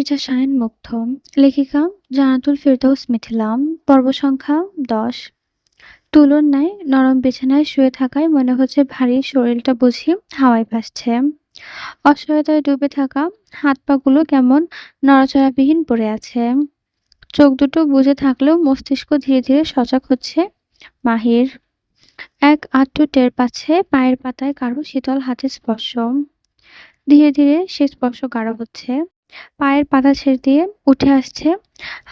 মির্জা শাহীন মুগ্ধ। লেখিকা জান্নাতুল ফেরদৌস মিথিলা। পর্ব সংখ্যা ১০। তুলোর ন্যায় নরম বিছানায় শুয়ে থাকায় মনে হচ্ছে ভারী শরীরটা বুঝি হাওয়ায় ভাসছে। অসহায়তায় ডুবে থাকা হাত পাগুলো কেমন নড়াচড়াবিহীন পড়ে আছে। চোখ দুটো বুজে থাকলেও মস্তিষ্ক ধীরে ধীরে সজাগ হচ্ছে। মাহির এক আধটু টের পাচ্ছে পায়ের পাতায় কারো শীতল হাতের স্পর্শ। ধীরে ধীরে সে স্পর্শ গাঢ় হচ্ছে। পায়ের পাতা ছেড়ে দিয়ে উঠে আসছে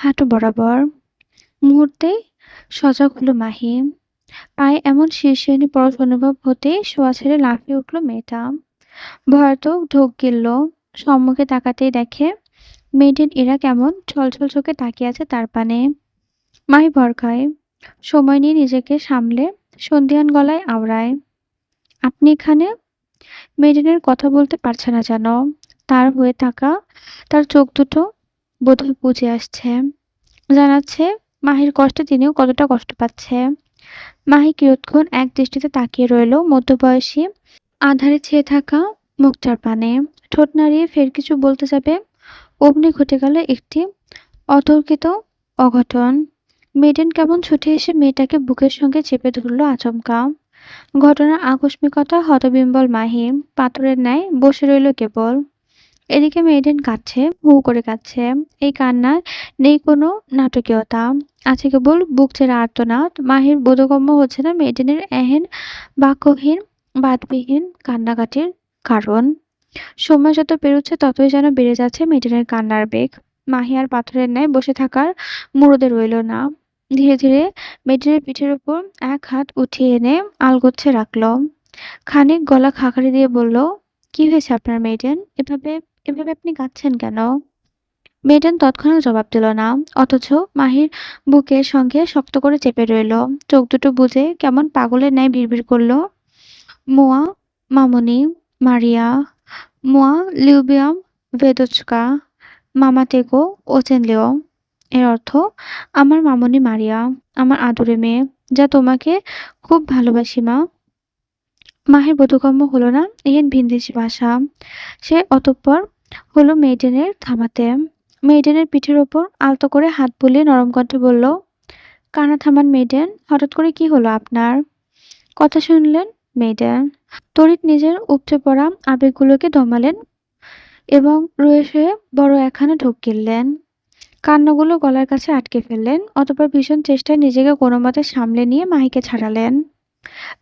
হাঁটু বরাবর। মুহূর্তেই সজাগ হলো মাহি। পায়ে এমন শিরশিরানি পরশ অনুভব হতেই শোয়া ছেড়ে লাফিয়ে উঠল মেয়েটা। ভয়ার্ত ঢোক গিলল। সম্মুখে তাকাতেই দেখে মেয়েটির এরা কেমন ছলছল চোখে তাকিয়ে আছে তার পানে। মাহি ভরকায়। সময় নিয়ে নিজেকে সামলে সন্ধিয়ান গলায় আওড়ায়, আপনি এখানে? মেয়েটির কথা বলতে পারছে না যেন। তার হয়ে থাকা তার চোখ দুটো বোধহয় বুজে আসছে, জানাচ্ছে মাহির কষ্টে তিনিও কতটা কষ্ট পাচ্ছে। মাহি কিয়ৎক্ষণ এক দৃষ্টিতে তাকিয়ে রইল মধ্যবয়সী আধারে ছেয়ে থাকা মুখটার পানে। ঠোঁট নাড়িয়ে ফের কিছু বলতে যাবে, অমনি ঘটে গেল একটি অতর্কিত অঘটন। মেডেন কেমন ছুটে এসে মেয়েটাকে বুকের সঙ্গে চেপে ধরল আচমকা। ঘটনার আকস্মিকতা হতবিম্বল মাহি পাথরের ন্যায় বসে রইল কেবল। এদিকে মেয়েডেন কাঁদছে, হু করে কাঁদছে। এই কান্নায় নেই কোনো নাটকীয়তা, আছে কেবল বুক চেরা আর্তনাদ। মাহির বোধগম্য হচ্ছে না মেয়েডেনের এহেন বাক্যহীন বাদবিহীন কান্নাকাটির কারণ। সময় যত পেরোচ্ছে ততই যেন বেড়ে যাচ্ছে মেয়েডেনের কান্নার বেগ। মাহি আর পাথরের ন্যায় বসে থাকার মুরদে রইল না। ধীরে ধীরে মেয়েডেনের পিঠের উপর এক হাত উঠিয়ে এনে আলগোছে রাখল। খানিক গলা খাকারি দিয়ে বলল, কি হয়েছে আপনার মেয়েডেন? এভাবে এভাবে আপনি কাঁদছেন কেন? মেয়েডেন তৎক্ষণাৎ জবাব দিল না, অথচ মাহির বুকের সঙ্গে শক্ত করে চেপে রইল। চোখ দুটো বুজে কেমন পাগলের ন্যায় বিড়বিড় করল, মোয়া মামনি মারিয়া, মোয়া লিউবিয়াম ভেদোচকা, মামা তেগো ওচেনলেও। এর অর্থ, আমার মামনি মারিয়া, আমার আদুরে মেয়ে, যা তোমাকে খুব ভালোবাসি মা। মাহির বোধগম্য হলো না এহেন ভিনদেশি ভাষা। সে অতঃপর হলো মেয়েডেনের থামাতে। মেয়েডেনের পিঠের ওপর আলতো করে হাত বুলিয়ে নরম কণ্ঠে বলল, কান্না থামান মেয়েডেন, হঠাৎ করে কি হলো আপনার? কথা শুনলেন মেয়েডেন তড়িৎ নিজের উপচে পড়া আবেগগুলোকে দমালেন এবং রয়ে শুয়ে বড় একখানা ঢোক গিললেন। কান্নাগুলো গলার কাছে আটকে ফেললেন। অতঃপর ভীষণ চেষ্টায় নিজেকে কোনোমতে সামলে নিয়ে মাহিকে ছাড়ালেন।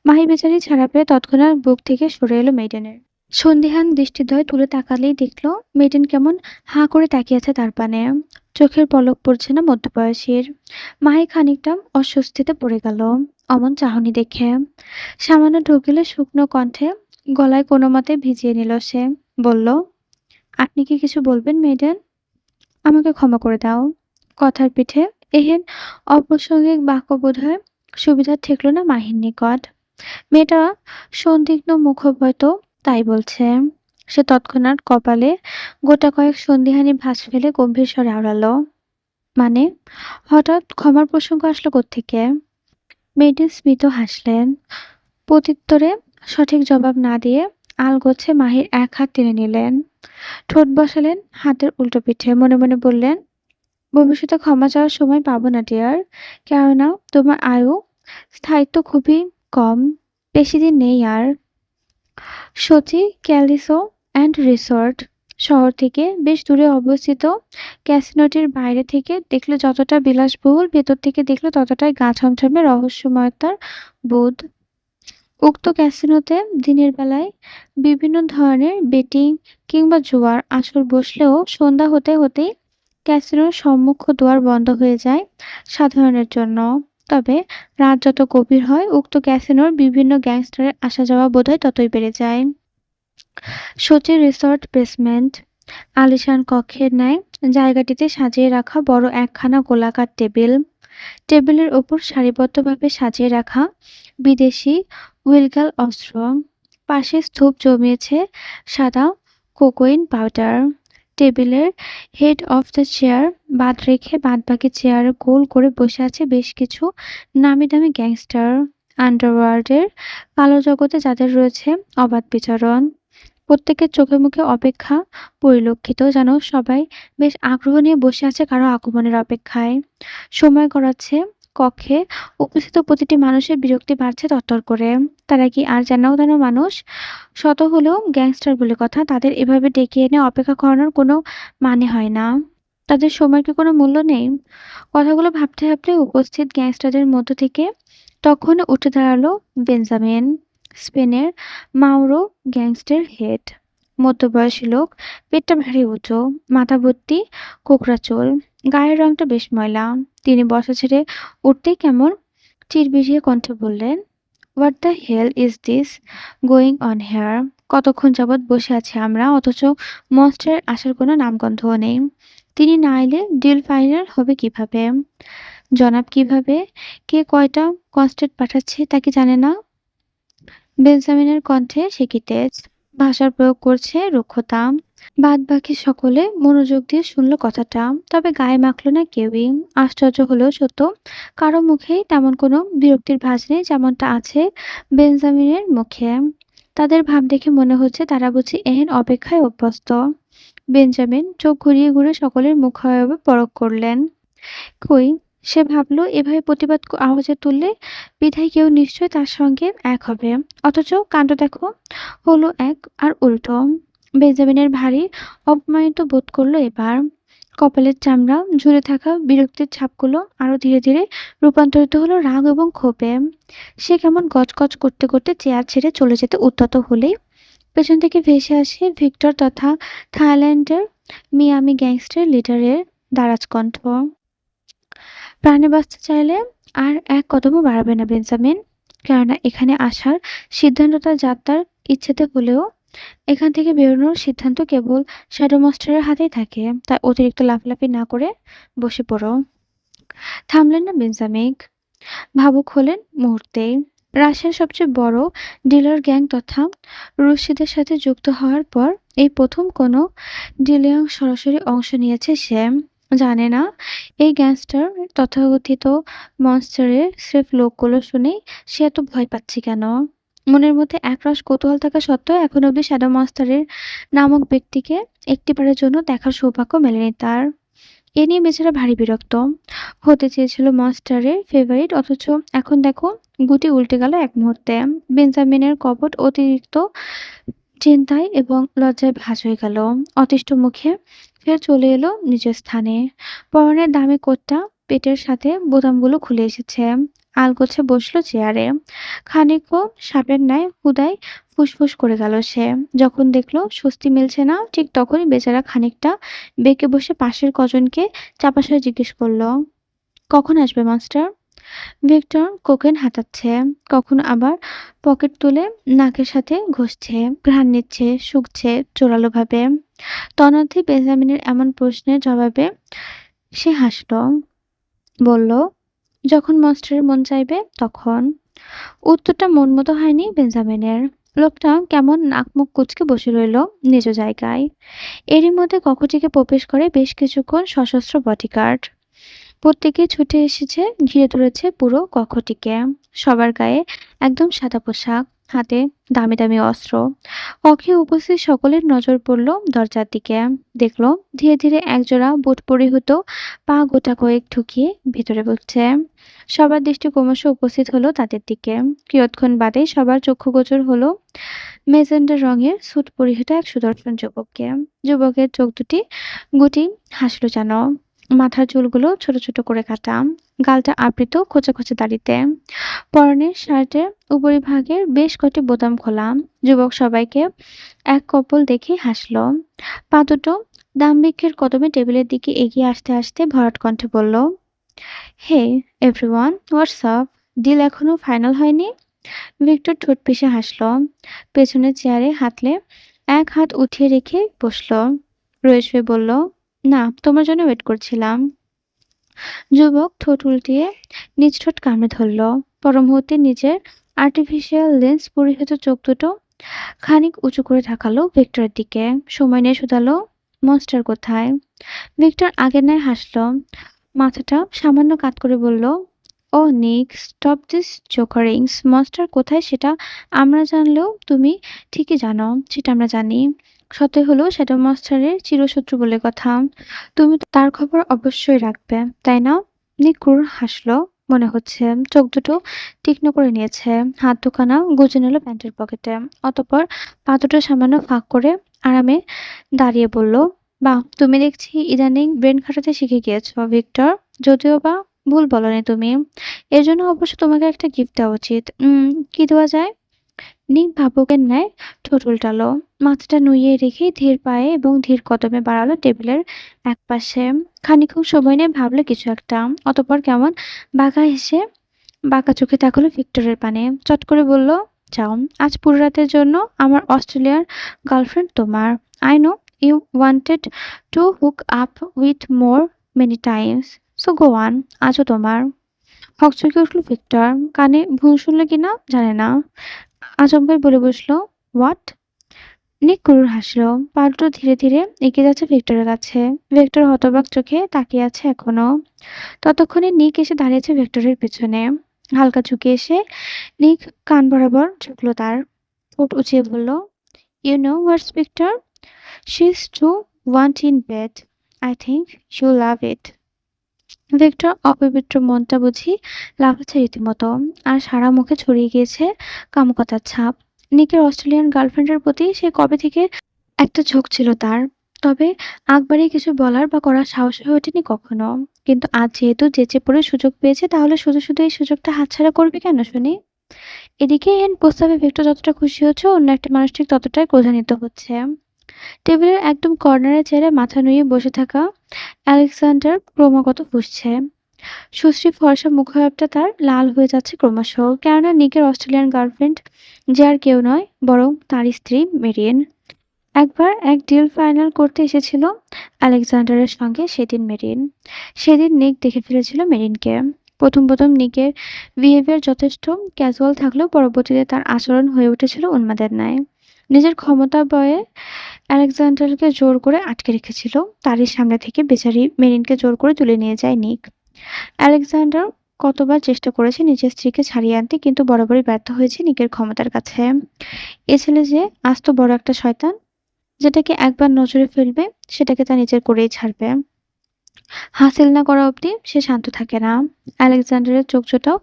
মাহি বেচারি ছাড়া পেয়ে তৎক্ষণাৎ বুক থেকে সরে এলো মেয়েডেনের। সন্দিহান দৃষ্টিদ্বয় তুলে তাকালেই দেখলো মেয়েডেন কেমন হাঁ করে তাকিয়ে আছে তার পানে। চোখের পলক পড়ছে না মধ্যবয়সীর। মাহি খানিকটা অস্বস্তিতে পড়ে গেল অমন চাহনি দেখে। সামান্য ঢোকিলে শুকনো কণ্ঠে গলায় কোনো মতে ভিজিয়ে নিল সে। বলল, আপনি কি কিছু বলবেন মেয়েডেন? আমাকে ক্ষমা করে দাও। কথার পিঠে এহেন অপ্রাসঙ্গিক বাক্য বোধহয় সুবিধা ঠেকল না মাহির নিকট। মেয়েটা সন্দিগ্ধ মুখভয়ত তাই বলছে। সে তৎক্ষণাৎ কপালে গোটা কয়েক সন্দিহানি ভাঁজ ফেলে গম্ভীর স্বরে আওড়ালো, মানে হঠাৎ ক্ষমার প্রসঙ্গ আসলো কোত্থেকে? মেয়েটি স্মিত হাসলেন। প্রত্যুত্তরে সঠিক জবাব না দিয়ে আলগোছে মাহির এক হাত টেনে নিলেন। ঠোঁট বসালেন হাতের উল্টো পিঠে। মনে মনে বললেন, ভবিষ্যতে ক্ষমা চাওয়ার সময় পাবো না ডিয়ার, কেননা তোমার আয়ু স্থায়িত্ব খুবই কম, বেশি দিন নেই আর। সচি ক্যালিসো অ্যান্ড রিসর্ট শহর থেকে বেশ দূরে অবস্থিত। ক্যাসিনোটির বাইরে থেকে দেখলে যতটা বিলাসবহুল, ভেতর থেকে দেখলে ততটাই গা ছমছমে রহস্যময়তার বোধ। উক্ত ক্যাসিনোতে দিনের বেলায় বিভিন্ন ধরনের বেটিং কিংবা জুয়ার আসর বসলেও সন্ধ্যা হতে হতেই ক্যাসিনোর সম্মুখ দুয়ার বন্ধ হয়ে যায় সাধারণের জন্য। তবে রাত যত গভীর হয় উক্ত ক্যাসিনোর বিভিন্ন গ্যাংস্টারের আসা যাওয়া বোধহয় ততই বেড়ে যায়। সচির রিসর্ট বেসমেন্ট। আলিশান কক্ষের ন্যায় জায়গাটিতে সাজিয়ে রাখা বড় একখানা গোলাকার টেবিল। টেবিলের ওপর সারিবদ্ধভাবে সাজিয়ে রাখা বিদেশি হুইলগাল অস্ত্র। পাশে স্তূপ জমিয়েছে সাদা কোকোইন পাউডার। টেবিলের হেড অফ দ্য চেয়ার বাদ রেখে বাদবাকি চেয়ারে গোল করে বসে আছে বেশ কিছু নামি দামি গ্যাংস্টার, আন্ডারওয়ার্ল্ডের কালো জগতে যাদের রয়েছে অবাধ বিচরণ। প্রত্যেকের চোখে মুখে অপেক্ষা পরিলক্ষিত, যেন সবাই বেশ আগ্রহ নিয়ে বসে আছে কারো আগমনের অপেক্ষায়। সময় গড়াচ্ছে, কক্ষে উপস্থিত প্রতিটি মানুষের বিরক্তি বাড়ছে তরতর করে। তারা কি আর যেন তেন মানুষ? শত হলেও গ্যাংস্টার বলে কথা, তাদের এভাবে ডেকে এনে অপেক্ষা করানোর কোনো মানে হয় না। তাদের সময়ের কি কোনো মূল্য নেই? কথাগুলো ভাবতে ভাবতে উপস্থিত গ্যাংস্টারদের মধ্য থেকে তখন উঠে দাঁড়ালো বেঞ্জামিন, স্পেনের মাউরো গ্যাংস্টার হেড। মধ্যবয়সী লোক, পেটটা ভারী উঁচু, মাথা ভর্তি কোকড়া চুল, গায়ের রংটা বেশ ময়লা। তিনি বসা ছেড়ে উঠতেই কেমন চিরবিরিয়ে কণ্ঠে বললেন, what the hell is this going on here? কতক্ষণ যাবৎ বসে আছি আমরা, অথচ মনস্টারের আসার কোনো নামগন্ধও নেই। তিনি না এলে ডিল ফাইনাল হবে কিভাবে? জনাব, কিভাবে? কে কয়টা কনস্ট্যান্ট পাঠাচ্ছে তা কি জানে না? বেঞ্জামিনের কণ্ঠে সে কি তেজ! ভাষার প্রয়োগ করছে রুক্ষতা। বাদবাকি সকলে মনোযোগ দিয়ে শুনল কথাটা, তবে গায়ে মাখল না কেউই। আশ্চর্য হলেও সত্য, কারো মুখেই তেমন কোনো বিরক্তির ভাঁজ নেই যেমনটা আছে বেঞ্জামিনের মুখে। তাদের ভাব দেখে মনে হচ্ছে তারা বুঝি এহেন অপেক্ষায় অভ্যস্ত। বেঞ্জামিন চোখ ঘুরিয়ে ঘুরে সকলের মুখাবয়বে পরখ করলেন। কই, সে ভাবল এভাবে প্রতিবাদ আওয়াজে তুললে বিধায় কেউ নিশ্চয় তার সঙ্গে এক হবে। অথচ কাণ্ড দেখো, হলো এক আর উল্টো। বেঞ্জামিনের ভারী অপমানিত বোধ করলো এবার। কপালের চামড়া ঝুলে থাকা বিরক্তির ছাপগুলো আরো ধীরে ধীরে রূপান্তরিত হলো রাগ এবং ক্ষোভে। সে কেমন গজগজ করতে করতে চেয়ার ছেড়ে চলে যেতে উদ্যত হলেই পেছন থেকে ভেসে আসে ভিক্টর তথা থাইল্যান্ডের মিয়ামি গ্যাংস্টার লিডারের দারাজ কণ্ঠ। প্রাণে বাঁচতে চাইলে আর এক কদমও বাড়াবে না বেঞ্জামিন। কেননা এখানে আসার সিদ্ধান্তটা যাত্রার ইচ্ছেতে হলেও এখান থেকে বেরোনোর সিদ্ধান্ত কেবল শ্যাডো মাস্টারের হাতেই থাকে। তাই অতিরিক্ত লাফালাফি না করে বসে পড়ো। থামলেন না বেঞ্জামিন, ভাবুক হলেন মুহূর্তেই। রাশিয়ার সবচেয়ে বড় ডিলার গ্যাং তথা রুশিদের সাথে যুক্ত হওয়ার পর এই প্রথম কোনো ডিলে সরাসরি অংশ নিয়েছে সে। জানে না এই গ্যাংস্টার তথাকথিত মনস্টারের স্রেফ লোকগুলো শুনেই সে এত ভয় পাচ্ছে কেন। মনের মধ্যে একরাশ কৌতূহল থাকা সত্ত্বেও এখন অব্দি শ্যাডো মাস্টারের নামক ব্যক্তিকে একটিবারের জন্য দেখার সৌভাগ্য মেলেনি তার। এ নিয়ে বেচারা ভারী বিরক্ত। হতে চেয়েছিল মাস্টারের ফেভারিট, অথচ এখন দেখো গুটি উল্টে গেল এক মুহূর্তে। বেঞ্জামিনের কপট অতিরিক্ত চিন্তায় এবং লজ্জায় ভাঁজ হয়ে গেল। অতিষ্ঠ মুখে ফের চলে এলো নিজের স্থানে। পরনের দামি কোটটা পেটের সাথে বোতামগুলো খুলে এসেছে। আলগোছে বসলো চেয়ারে। খানিকও সাপের ন্যায় হুদাই ফুসফুস করে গেল সে। যখন দেখলো স্বস্তি মিলছে না, ঠিক তখনই বেচারা খানিকটা বেঁকে বসে পাশের কজনকে চাপাসয়ে জিজ্ঞেস করলো, কখন আসবে মাস্টার? ভিক্টর কোকেন হাতাচ্ছে, কখনো আবার পকেট তুলে নাকের সাথে ঘষছে, ঘ্রাণ নিচ্ছে, শুকছে জোরালোভাবে। তন্মধ্যে বেঞ্জামিনের এমন প্রশ্নের জবাবে সে হাসল, বলল, যখন মাস্টারের মন চাইবে তখন। উত্তরটা মন মতো হয়নি বেঞ্জামিনের। লোকটা কেমন নাক মুখ কুঁচকে বসে রইল নিজ জায়গায়। এরই মধ্যে কক্ষটিকে প্রবেশ করে বেশ কিছুক্ষণ সশস্ত্র বডিগার্ড। প্রত্যেকেই ছুটে এসেছে, ঘিরে ধরেছে পুরো কক্ষটিকে। সবার গায়ে একদম সাদা পোশাক, হাতে দামি দামি অস্ত্র। কক্ষে উপস্থিত সকলের নজর পড়ল দরজার দিকে। দেখলো ধীরে ধীরে একজোড়া বুট পরিহিত পা গোটা কয়েক ঢুকিয়ে ভেতরে বসছে। সবার দৃষ্টি ক্রমশ উপস্থিত হলো তাদের দিকে। কিয়ৎক্ষণ বাদেই সবার চক্ষুগোচর হলো মেজেন্ডা রঙের স্যুট পরিহিত এক সুদর্শন যুবককে। যুবকের চোখ দুটি গুটি হাসলো যেন। মাথার চুলগুলো ছোট ছোট করে কাটা, গালটা আবৃত খোঁচা খোঁচা দাড়িতে। পরনের শার্টের উপরিভাগের বেশ কটি বোতাম খোলা। যুবক সবাইকে এক কপল দেখে হাসলো। পা দুটো দাম্ভিকের কদমে টেবিলের দিকে এগিয়ে আসতে আসতে ভরাট কণ্ঠে বলল, hey everyone, what's up? Deal এখনো ফাইনাল হয়নি? ভিক্টর ঠোঁট পিষে হাসলো। পেছনের চেয়ারে হাতলে এক হাত উঠিয়ে রেখে বসলো। রয়ে শুয়ে বলল, না, তোমার জন্য ওয়েট করছিলাম। যুবক ঠোঁট উল্টিয়ে নিজ ঠোঁট কামড়ে ধরল। পর মুহূর্তে নিজের আর্টিফিশিয়াল লেন্স পরিহিত চোখ দুটো খানিক উঁচু করে তাকালো ভিক্টরের দিকে। সময় নিয়ে শুধালো, মনস্টার কোথায়? ভিক্টর আগের ন্যায় হাসলো, মাথাটা সামান্য কাত করে বলল, ওহ নিক, স্টপ দিস জোকারিংস। মনস্টার কোথায় সেটা আমরা জানলেও তুমি ঠিকই জানো সেটা আমরা জানি। সত্যি হলো শ্যাডো মাস্টারের চিরশত্রু বলে কথা। তুমি তো তার খবর অবশ্যই রাখবে, তাই না? নিক ক্রুর হাসলো মনে হচ্ছে। চোখ দুটো তীক্ষ্ণ করে নিয়েছে। হাত দুখানা গুজে নিল প্যান্টের পকেটে। অতঃপর পা দুটো সামান্য ফাঁক করে আরামে দাঁড়িয়ে বলল, বাহ, তুমি দেখছি ইদানিং ব্রেন খাটাতে শিখে গিয়েছো, ভিক্টর। যদিও বা ভুল বলনি তুমি। এর জন্য অবশ্য তোমাকে একটা গিফট দেওয়া উচিত। কি দেওয়া যায়? নিক ভাবুকের ন্যায় ঠোঁট উল্টালো। মাথাটা নুইয়ে রেখে ধীর পায়ে এবং ধীর কদমে বাড়ালো টেবিলের একপাশে। খানিকক্ষণ সময় নিয়ে ভাবলো কিছু একটা। অতঃপর কেমন বাঁকা হেসে বাঁকা চোখে তাকালো ভিক্টরের পানে। চট করে বলল, যাও, আজ পুরো রাতের জন্য আমার অস্ট্রেলিয়ার গার্লফ্রেন্ড তোমার। I know you wanted to hook up with more many times, so go on. আজও তোমার। হকচকে উঠল ভিক্টর। কানে ভুল শুনল কিনা জানে না, আচমকাই বলে বসলো, হোয়াট? নিক ক্রুর হাসলো। পা দুটো ধীরে ধীরে এগিয়ে যাচ্ছে ভিক্টরের কাছে। ভিক্টর হতবাক চোখে তাকিয়ে আছে এখনো। ততক্ষণে নিক এসে দাঁড়িয়েছে ভিক্টরের পেছনে। হালকা ঝুঁকে এসে নিক কান বরাবর ঝুঁকলো তার। ঠোঁট উঁচিয়ে বলল, you know what's Victor, she is to want in bed. I think you love it. Victor অপবিত্র মনটা বুঝি লাফাচ্ছে রীতিমতো। আর সারা মুখে ছড়িয়ে গিয়েছে কামুকতার ছাপ। নিকের অস্ট্রেলিয়ান গার্লফ্রেন্ডের প্রতি সে কবে থেকে একটা ঝোঁক ছিল তার। তবে আগ বাড়িয়ে কিছু বলার বা করার সাহস হয়ে ওঠেনি কখনো। কিন্তু আজ যেহেতু যেচে পড়ে সুযোগ পেয়েছে, তাহলে শুধু শুধু এই সুযোগটা হাতছাড়া করবে কেন শুনি? এদিকে এহেন প্রস্তাবে ভিক্টর যতটা খুশি হচ্ছে, অন্য একটা মানুষ ঠিক ততটাই ক্রোধান্বিত হচ্ছে। টেবিলের একদম কর্নারে চেয়ারে মাথা নুয়ে বসে থাকা আলেকজান্ডার ক্রমাগত ফুঁসছে। সুশ্রী ফর্সা মুখাবটা তার লাল হয়ে যাচ্ছে ক্রমশ। কেননা নিকের অস্ট্রেলিয়ান গার্লফ্রেন্ড যে আর কেউ নয়, বরং তার স্ত্রী মেরিন। একবার এক ডিল ফাইনাল করতে এসেছিল আলেকজান্ডারের সঙ্গে সেদিন মেরিন। সেদিন নিক দেখে ফেলেছিল মেরিনকে। প্রথম প্রথম নিকের বিহেভিয়ার যথেষ্ট ক্যাজুয়াল থাকলেও পরবর্তীতে তার আচরণ হয়ে উঠেছিল উন্মাদের ন্যায়। নিজের ক্ষমতা বয়ে আলেকজান্ডারকে জোর করে আটকে রেখেছিল। তারই সামনে থেকে বেচারি মেরিনকে জোর করে তুলে নিয়ে যায় নিক। আলেকজান্ডার কতবার চেষ্টা করেছে নিজের স্ত্রীকে ছাড়িয়ে আনতে, কিন্তু বরাবরই ব্যর্থ হয়েছে নিকের ক্ষমতার কাছে। এ ছেলে যে আস্ত বড় একটা শয়তান। যেটাকে একবার নজরে ফেলবে সেটাকে তা নিজের করেই ছাড়বে। হাসিল না করা অবধি সে শান্ত থাকে না। আলেকজান্ডারের চোখ জোটাও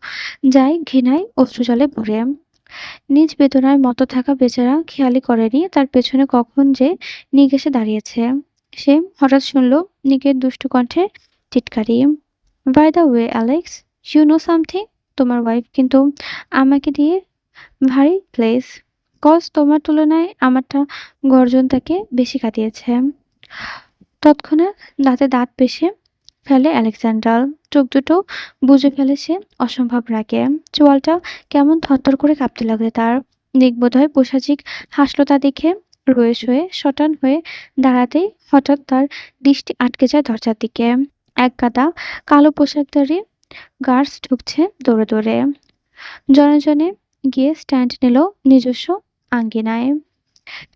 যায় ঘৃণায় অশ্রুজলে ভরে। নিজ বেদনায় মতো থাকা বেচারা খেয়ালই করেনি তার পেছনে কখন যে নিক এসে দাঁড়িয়েছে। সে হঠাৎ শুনল নিকের দুষ্টু কণ্ঠে টিটকারি, by the way Alex, you know something? তোমার ওয়াইফ কিন্তু আমাকে দিয়ে ভারী প্লেস। কজ তোমার তুলনায় আমারটা গর্জন তাকে বেশি কাটিয়েছে। তৎক্ষণাৎ দাঁতে দাঁত পেশে ফেলে আলেকজান্ডার। চোখ দুটো বুজে ফেলে সে অসম্ভব রাগে। চোয়ালটা কেমন থরথর করে কাঁপতে লাগলো তার। নিক বোধহয় পৈশাচিক হাসলো তা দেখে। রয়ে শয়ে শটান হয়ে দাঁড়াতেই হঠাৎ তার দৃষ্টি আটকে যায় দরজার দিকে। এক গাদা কালো পোশাকধারী গার্ডস ঢুকছে দৌড়ে দৌড়ে। জনে জনে গিয়ে স্ট্যান্ড নিল নিজস্ব আঙ্গিনায়।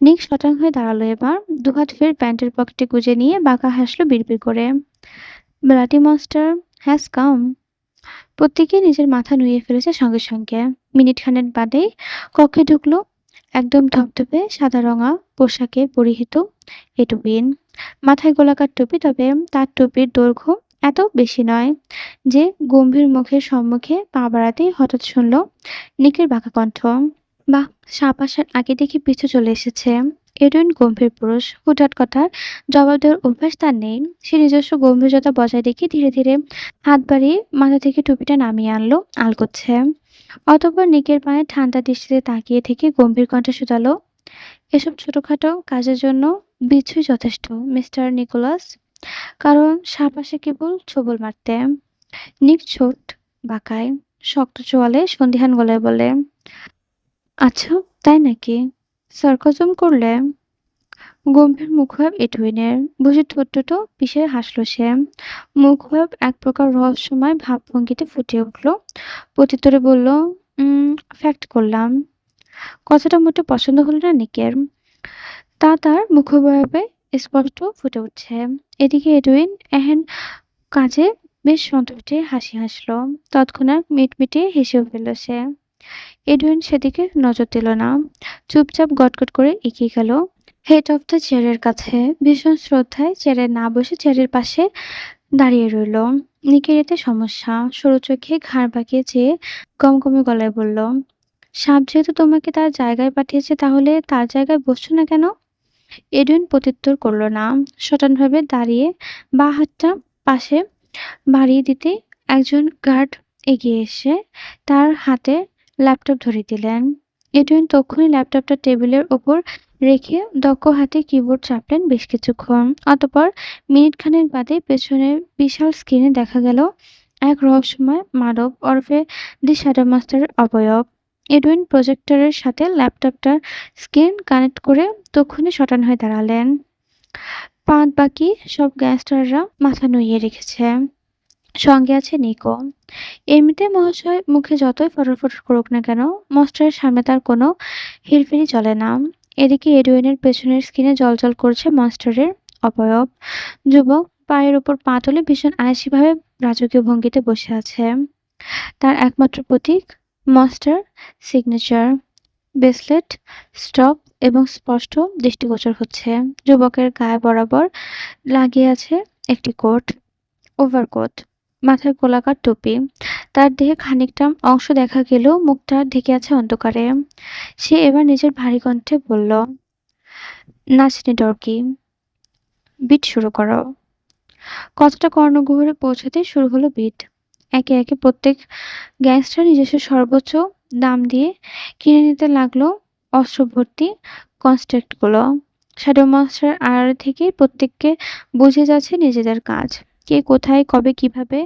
নিক শটান হয়ে দাঁড়ালো এবার। দুহাত ফের প্যান্টের পকেটে গুজে নিয়ে বাঁকা হাসলো বিড়বিড় করে। Bloody master has come. প্রত্যেকে নিজের মাথা নুয়ে ফেলেছে সঙ্গে সঙ্গে। মিনিট খানেক বাদেই কক্ষে ঢুকলো একদম ধপধপে সাদা রঙা পোশাকে পরিহিত এডুইন। মাথায় গোলাকার টুপি, তবে তার টুপির দৈর্ঘ্য এত বেশি নয় যে গম্ভীর মুখের সম্মুখে পা বাড়াতেই হঠাৎ শুনল নিকের বাঁকা কণ্ঠ, বাহ, সাপ আসার আগে দেখি পিছু চলে এসেছে। এডুইন গম্ভীর পুরুষ, হুটহাট কথার জবাব দেওয়ার অভ্যাস তার নেই। সে নিজস্ব গম্ভীরতা বজায় রেখে ধীরে ধীরে হাত বাড়িয়ে মাথা থেকে টুপিটা নামিয়ে আনলো আলগোচ্ছে। অতঃপর নিকের পায়ে ঠান্ডা দৃষ্টিতে তাকিয়ে থেকে গম্ভীর কণ্ঠে শুধালো, এসব ছোটখাটো কাজের জন্য বিচ্ছুই যথেষ্ট, মিস্টার নিকোলাস। কারণ সাপ আসে কেবল ছোবল মারতে। নিক ছোট বাঁকায় শক্ত চোয়ালে সন্দিহান গলায় বলে, আচ্ছা, তাই নাকি? সার্কাজম করলে? গম্ভীর মুখভাব এডুইনের। বুঝি ঠোঁট দুটো পিষে হাসল সে। মুখভাব এক প্রকার রহস্যময় ভাবভঙ্গিতে ফুটে উঠল। প্রত্যুত্তরে বলল, ফ্যাক্ট করলাম। কথাটা মোটে পছন্দ হলো না নিকের। তা তার মুখভাবে স্পষ্ট ফুটে উঠছে। এদিকে এডুইন এহেন কাজে বেশ সন্তুষ্টে হাসি হাসল। তৎক্ষণাৎ মিটমিটে হেসেও ফেলল সে। এডুইন সেদিকে নজর দিল না। চুপচাপ গটগট করে এগিয়ে গেল হেড অফ দ্য চেয়ারের কাছে। ভীষণ শ্রদ্ধায় চেয়ারে না বসে চেয়ারের পাশে দাঁড়িয়ে রইল। নিকের এতে সমস্যা। সরু চোখে ঘাড় বাঁকিয়ে চেয়ে গমগমে গলায় বলল, সাপ যেহেতু তোমাকে তার জায়গায় পাঠিয়েছে তাহলে তার জায়গায় বসছো না কেন? এডুইন প্রত্যুত্তর করল না। সটানভাবে দাঁড়িয়ে বাঁ হাতটা পাশে বাড়িয়ে দিতে একজন গার্ড এগিয়ে এসে তার হাতে ল্যাপটপ ধরিয়ে দিলেন। এডুইন তক্ষুনি ল্যাপটপটা টেবিলের ওপর রেখে দক্ষ হাতে কিবোর্ড চাপলেন বেশ কিছুক্ষণ। অতঃপর মিনিটখানেক বাদে পেছনের বিশাল স্ক্রিনে দেখা গেল এক রহস্যময় মানব ওরফে দি শ্যাডো মাস্টারের অবয়ব। এডুইন প্রজেক্টরের সাথে ল্যাপটপটার স্ক্রিন কানেক্ট করে তক্ষুনি শটান হয়ে দাঁড়ালেন। বাদ বাকি সব গ্যাংস্টাররা মাথা নুইয়ে রেখেছে। সঙ্গে আছে নিকো। এমনিতে মহাশয় মুখে যতই ফটর করুক না কেন, মাস্টারের সামনে তার কোনো হেরফেরি চলে না। এদিকে এডুইনের পেছনের স্ক্রিনে জ্বলজ্বল করছে মাস্টারের অবয়ব। যুবক পায়ের ওপর পা তুলে ভীষণ আয়াসীভাবে রাজকীয় ভঙ্গিতে বসে আছে। তার একমাত্র প্রতীক মাস্টার সিগনেচার ব্রেসলেট স্টপ এবং স্পষ্ট দৃষ্টিগোচর হচ্ছে। যুবকের গায়ে বরাবর লাগিয়ে আছে একটি কোট, ওভারকোট, মাথায় গোলাকার টুপি। তার দেহে খানিকটা অংশ দেখা গেলেও মুখটা ঢেকে আছে অন্ধকারে। সে এবার নিজের ভারী কণ্ঠে বলল, নাচনি ডর্কি, বিট শুরু করো। কথাটা কর্ণগহ্বরে পৌঁছাতে শুরু হলো বিট। একে একে প্রত্যেক গ্যাংস্টার নিজস্ব সর্বোচ্চ দাম দিয়ে কিনে নিতে লাগলো অস্ত্রভর্তি কনস্ট্রাক্টগুলো। শ্যাডো মাস্টার আড়ালে থেকে প্রত্যেককে বুঝে যাচ্ছে নিজেদের কাজ। কে কোথায় কবে কিভাবে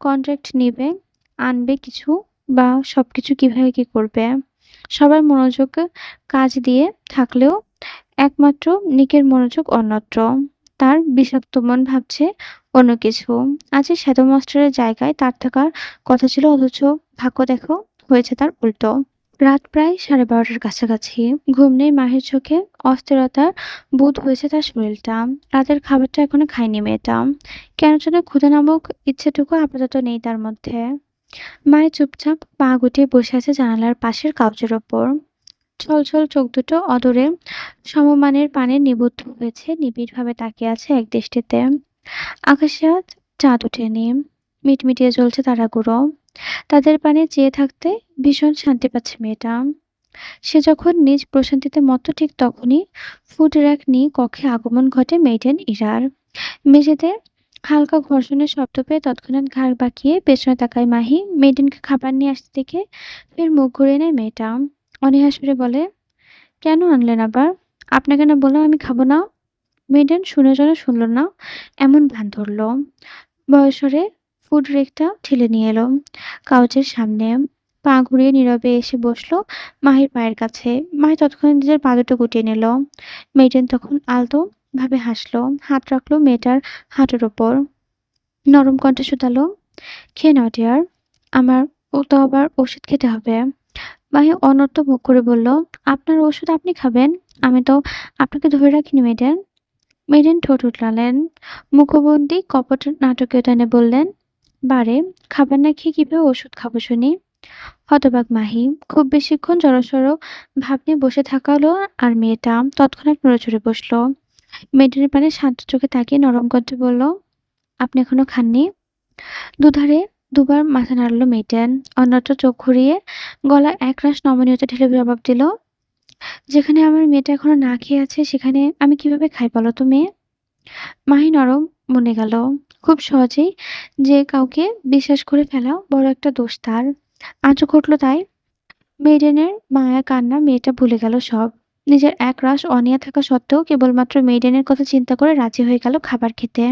কন্ট্রাক্ট নিবে, আনবে কিছু বা সবকিছু কিভাবে কি করবে। সবার মনোযোগ কাজ দিয়ে থাকলেও একমাত্র নিকের মনোযোগ অন্যত্র। তার বিষাক্ত মন ভাবছে অন্য কিছু। আজ এই শ্যাডো মাস্টারের জায়গায় তার থাকার কথা ছিল, অথচ ভাগ্য দেখো হয়েছে তার উল্টো। রাত প্রায় 12:30টার কাছাকাছি। ঘুম নেই মাহির চোখে, অস্থিরতার বোধ হয়েছে তার শরীরটা। রাতের খাবারটা এখনো খায়নি মেয়েটা। কেন যেন ক্ষুধা নামক ইচ্ছেটুকু আপাতত নেই তার মধ্যে। মায়ের চুপচাপ পা গুটিয়ে বসে আছে জানালার পাশের কাউচের ওপর। ছলছল চোখ দুটো অদূরে সমমানের পানে নিবদ্ধ হয়েছে, নিবিড়ভাবে তাকিয়ে আছে এক দৃষ্টিতে। আকাশে আজ চাঁদ ওঠেনি। মিটমিটিয়ে জ্বলছে তারাগুলো। তাদের পানে চেয়ে থাকতে ভীষণ শান্তি পাচ্ছে মেয়েটা। সে যখন নিজ প্রশান্তিতে মত্ত ঠিক তখনই ফুড র্যাক নিয়ে কক্ষে আগমন ঘটে মেইডেন ইরার। মেঝেতে হালকা ঘর্ষণের শব্দ পেয়ে তৎক্ষণাৎ ঘাড় বাঁকিয়ে পেছনে তাকায় মাহি। মেইডেনকে খাবার নিয়ে আসতে দেখে ফের মুখ ঘুরিয়ে নেয় মেয়েটা। অনীহা সুরে বলে, কেন আনলেন আবার? আপনাকে না বললাম আমি খাবো না? মেইডেন শুনে যেন শুনল না এমন ভান ধরল। বয়সরে ফুড রেকটা ঠেলে নিয়ে এলো কাউচের সামনে। পা ঘুরিয়ে নীরবে এসে বসলো মাহির পায়ের কাছে। মাহি তৎক্ষণাৎ নিজের পা দুটো গুটিয়ে নিল। মেইডেন তখন আলতো ভাবে হাসলো, হাত রাখলো মেয়েটার হাঁটুর ওপর। নরম কণ্ঠে শুধালো, খেয়ে নাও ডিয়ার, আমার ও তো আবার ওষুধ খেতে হবে। মাহি অনড় মুখ করে বলল, আপনার ওষুধ আপনি খাবেন, আমি তো আপনাকে ধরে রাখিনি মেডেন। মেডেন ঠোঁট উঠলালেন, মুখবন্দি কপট নাটকীয়তা এনে বললেন, বারে, খাবার না খেয়ে কিভাবে ওষুধ খাবো শুনি? হতবাক মাহি। খুব বেশিক্ষণ জড়সড় ভাব নিয়ে বসে থাকালো আর মেয়েটা তৎক্ষণাৎ নড়েচড়ে বসলো। মেডেনের পানে শান্ত চোখে তাকিয়ে নরম কণ্ঠে বলল, আপনি এখনো খাননি? দুধারে দুবার মাথা নাড়ল মেয়েটেন। অন্যত্র চোখ ঘুরিয়ে গলা একরাশ নমনীয়তা ঢেলে জবাব দিল, যেখানে আমার মেয়েটা এখনো না খেয়ে আছে সেখানে আমি কিভাবে খাই বলো তো মেয়ে? মাহি নরম মনে গেল। খুব সহজেই যে কাউকে বিশ্বাস করে ফেলা বড় একটা দোষ তার। আজও ঘটল তাই। মেইডেনের মায়া কান্না মেয়েটা ভুলে গেল সব। নিজের একরাশ অনীহা থাকা সত্ত্বেও কেবলমাত্র মেইডেনের কথা চিন্তা করে রাজি হয়ে গেল খাবার খেতে।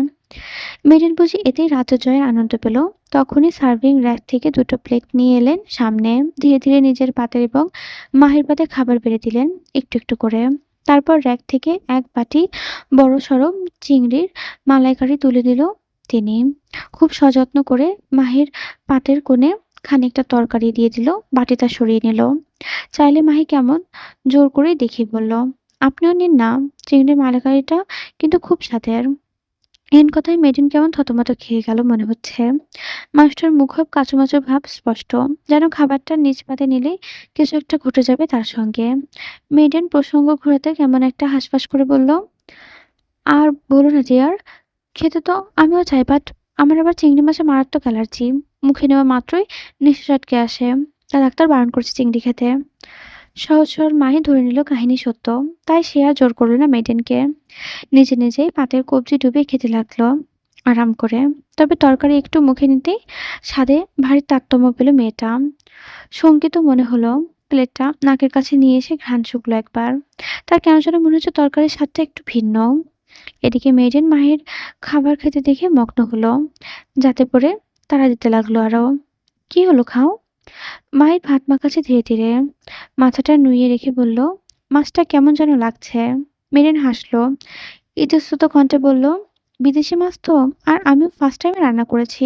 মেরিন বুঝি এতেই রাজজয়ের আনন্দ পেল। তখনই সার্ভিং র্যাক থেকে দুটো প্লেট নিয়ে এলেন সামনে। ধীরে ধীরে নিজের পাতের এবং মাহির পাতে খাবার বেড়ে দিলেন একটু একটু করে। তারপর র্যাক থেকে এক বাটি বড়সড় চিংড়ির মালাইকারি তুলে দিল তিনি। খুব সযত্ন করে মাহির পাতের কোণে খানিকটা তরকারি দিয়ে দিল, বাটিটা সরিয়ে নিল। চাইলে মাহি কেমন জোর করে দেখিয়ে বলল, আপনিও নিন না, চিংড়ির মালাইকারিটা কিন্তু খুব স্বাদের। এহেন কথায় মেয়েটিন কেমন থতমত খেয়ে গেল মনে হচ্ছে। মানুষটার মুখভাব কাঁচুমাচু ভাব স্পষ্ট, যেন খাবারটা নিজ পাতে নিলেই কিছু একটা ঘটে যাবে তার সঙ্গে। মেয়েটিন প্রসঙ্গ ঘোরাতে কেমন একটা হাঁসফাঁস করে বলল, আর বলো না ডিয়ার, খেতে তো আমিও চাই, বাট আমার আবার চিংড়ি মাছে মারাত্মক অ্যালার্জি। মুখে নেওয়া মাত্রই নিঃশ্বাস আটকে আসে। তা ডাক্তার বারণ করছে চিংড়ি খেতে। সহজ সরল মাহি ধরে নিল কাহিনী সত্য। তাই সে আর জোর করল না মেয়েটিনকে। নিজে নিজেই পাতের কবজি ডুবিয়ে খেতে লাগলো আরাম করে। তবে তরকারি একটু মুখে নিতেই স্বাদে ভারী তারতম্য পেল মেয়েটা। শঙ্কিত মনে হলো। প্লেটটা নাকের কাছে নিয়ে এসে ঘ্রাণ শুকলো একবার। তার কেন যেন মনে হচ্ছে তরকারির স্বাদটা একটু ভিন্ন। এদিকে মেয়েটেন মাহির খাবার খেতে দেখে মগ্ন হলো। যাতে করে তাড়া দিতে লাগলো আরো। কি হলো, খাও। মাহির ভাত মাখাচ্ছে ধীরে ধীরে। মাথাটা নুইয়ে রেখে বলল, মাছটা কেমন যেন লাগছে। মেরিন হাসলো। ইতস্তত কণ্ঠে বলল, বিদেশি মাছ তো, আর আমিও ফার্স্ট টাইমে রান্না করেছি,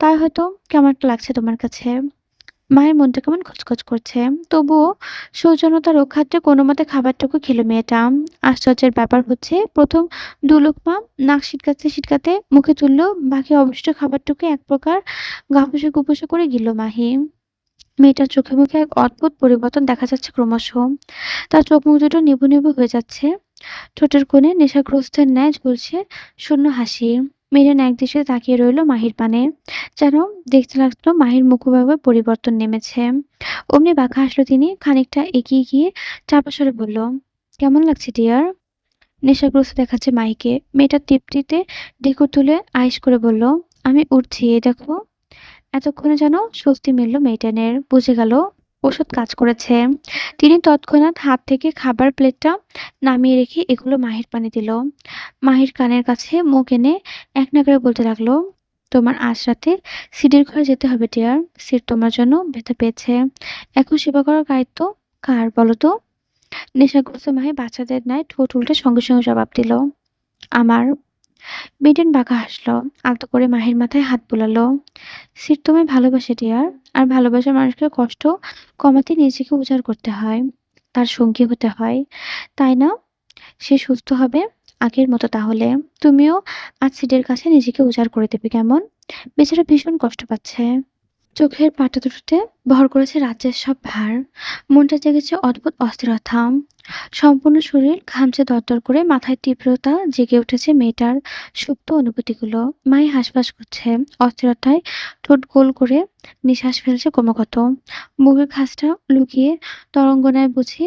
তাই হয়তো কেমন একটা লাগছে তোমার কাছে। মায়ের মনটা কেমন খচখচ করছে। তবুও সৌজন্যতা রক্ষার্থে কোনোমতে খাবারটুকু খেলো মেয়েটা। আশ্চর্যের ব্যাপার হচ্ছে, প্রথম দু লোকমা নাক সিটকাতে সিটকাতে মুখে তুললো, বাকি অবশিষ্ট খাবারটুকু এক প্রকার গাপুসে গুপুসে করে গিলল মাহি। মেয়েটার চোখে মুখে এক অদ্ভুত পরিবর্তন দেখা যাচ্ছে ক্রমশ। তার চোখ মুখ দুটো নিভু নিভু হয়ে যাচ্ছে। ঠোঁটের কোণে নেশাগ্রস্তের ন্যায় ঝুলছে শূন্য হাসি। মেরিন একদৃষ্টে তাকিয়ে রইল মাহির পানে, যেন দেখতে লাগলো মাহির মুখভাবে পরিবর্তন নেমেছে। অমনি বাঁকা হাসলো তিনি, খানিকটা এগিয়ে গিয়ে চাপা স্বরে বলল, কেমন লাগছে ডিয়ার। নেশাগ্রস্ত দেখাচ্ছে মাহিকে। মেয়েটা তৃপ্তিতে ঢেকুর তুলে আয়েশ করে বলল, আমি উঠছি, এই দেখো। এতক্ষণে যেন স্বস্তি মিলল মেয়েটানের। বুঝে গেল ওষুধ কাজ করেছে। তিনি তৎক্ষণাৎ হাত থেকে খাবার প্লেটটা নামিয়ে রেখে এগুলো মাহির পানে দিল। মাহির কানের কাছে মুখ এনে এক নাগাড়ে বলতে লাগলো, তোমার আজ রাতে সিডির ঘরে যেতে হবে ডিয়ার। সিট তোমার জন্য ব্যথা পেয়েছে। এখন সেবা করার দায়িত্ব কার বলো তো। নেশাগ্রস্ত মাহি বাচ্চাদের ন্যায় ঠোঁট উল্টে সঙ্গে সঙ্গে জবাব দিল, আমার। মিটেন বাঁকা হাসলো। আলতো করে মাহির মাথায় হাত বুলালো। সিট তোমায় ভালোবাসে ডিয়ার। আর ভালোবাসার মানুষকে কষ্ট কমাতে নিজেকে উজাড় করতে হয়। তার সঙ্গী হতে হয়। তাই না? সে সুস্থ হবে আগের মতো তাহলে। তুমিও আজ সিটের কাছে নিজেকে উজাড় করে দেবে কেমন? বেচারা ভীষণ কষ্ট পাচ্ছে। চোখের পাতা দুটোতে ভর করেছে রাজ্যের সব ভার। মনটা জেগেছে অদ্ভুত অস্থিরতা। সম্পূর্ণ শরীর ঘামছে দরদর করে, মাথায় তীব্রতা জেগে উঠেছে মেয়েটার সুপ্ত অনুভূতিগুলো। মাই হাঁসফাঁস করছে অস্থিরতায়, ঠোঁট গোল করে নিঃশ্বাস ফেলছে ক্রমাগত। বুকের খাসটা লুকিয়ে তরঙ্গনায় বুঝি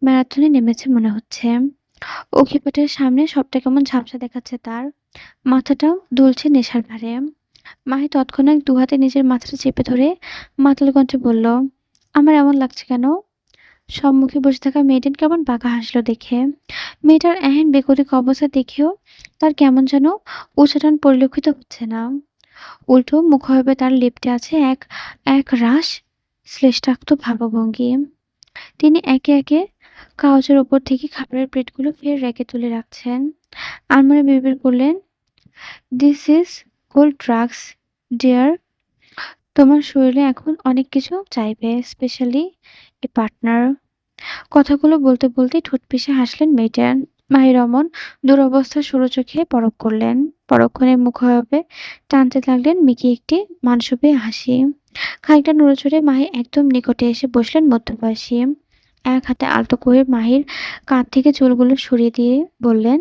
ম্যারাথনে নেমেছে মনে হচ্ছে। অক্ষিপটের সামনে সবটা কেমন ঝাপসা দেখাচ্ছে তার। মাথাটা দুলছে নেশার ভারে। মাহি তৎক্ষণাৎ দুহাতে নিজের মাথাটা চেপে ধরে মাতাল কণ্ঠে বলল, আমার এমন লাগছে কেন। সম্মুখে বসে থাকা মেয়েটির কেমন বাঁকা হাসলো দেখে। মেয়েটার এহেন বেকতিক অবস্থা দেখেও তার কেমন যেন উচাটন পরিলক্ষিত হচ্ছে না। উল্টো মুখভাবে তার লেপ্টে আছে এক এক রাস শ্লেষ্টাক্ত ভাবভঙ্গি। তিনি একে একে কাগজের ওপর থেকে খাবারের প্লেটগুলো ফের রেখে তুলে রাখছেন। আলমারি বিড়বিড় করলেন, this is gold drugs dear. তোমার শরীরে এখন অনেক কিছু চাইবে, স্পেশালি এ পার্টনার। কথাগুলো বলতে বলতেই ঠোঁট পিষে হাসলেন মেয়েটান। মাহির অমন দুরবস্থা সরু চোখে পরখ করলেন। পরক্ষণে মুখভাবে টানতে লাগলেন মিকি একটি মানসপে হাসি। খানিকটা নড়েচড়ে মাহি একদম নিকটে এসে বসলেন মধ্যবয়সী। এক হাতে আলতো করে মাহির কাঁধ থেকে চুলগুলো সরিয়ে দিয়ে বললেন,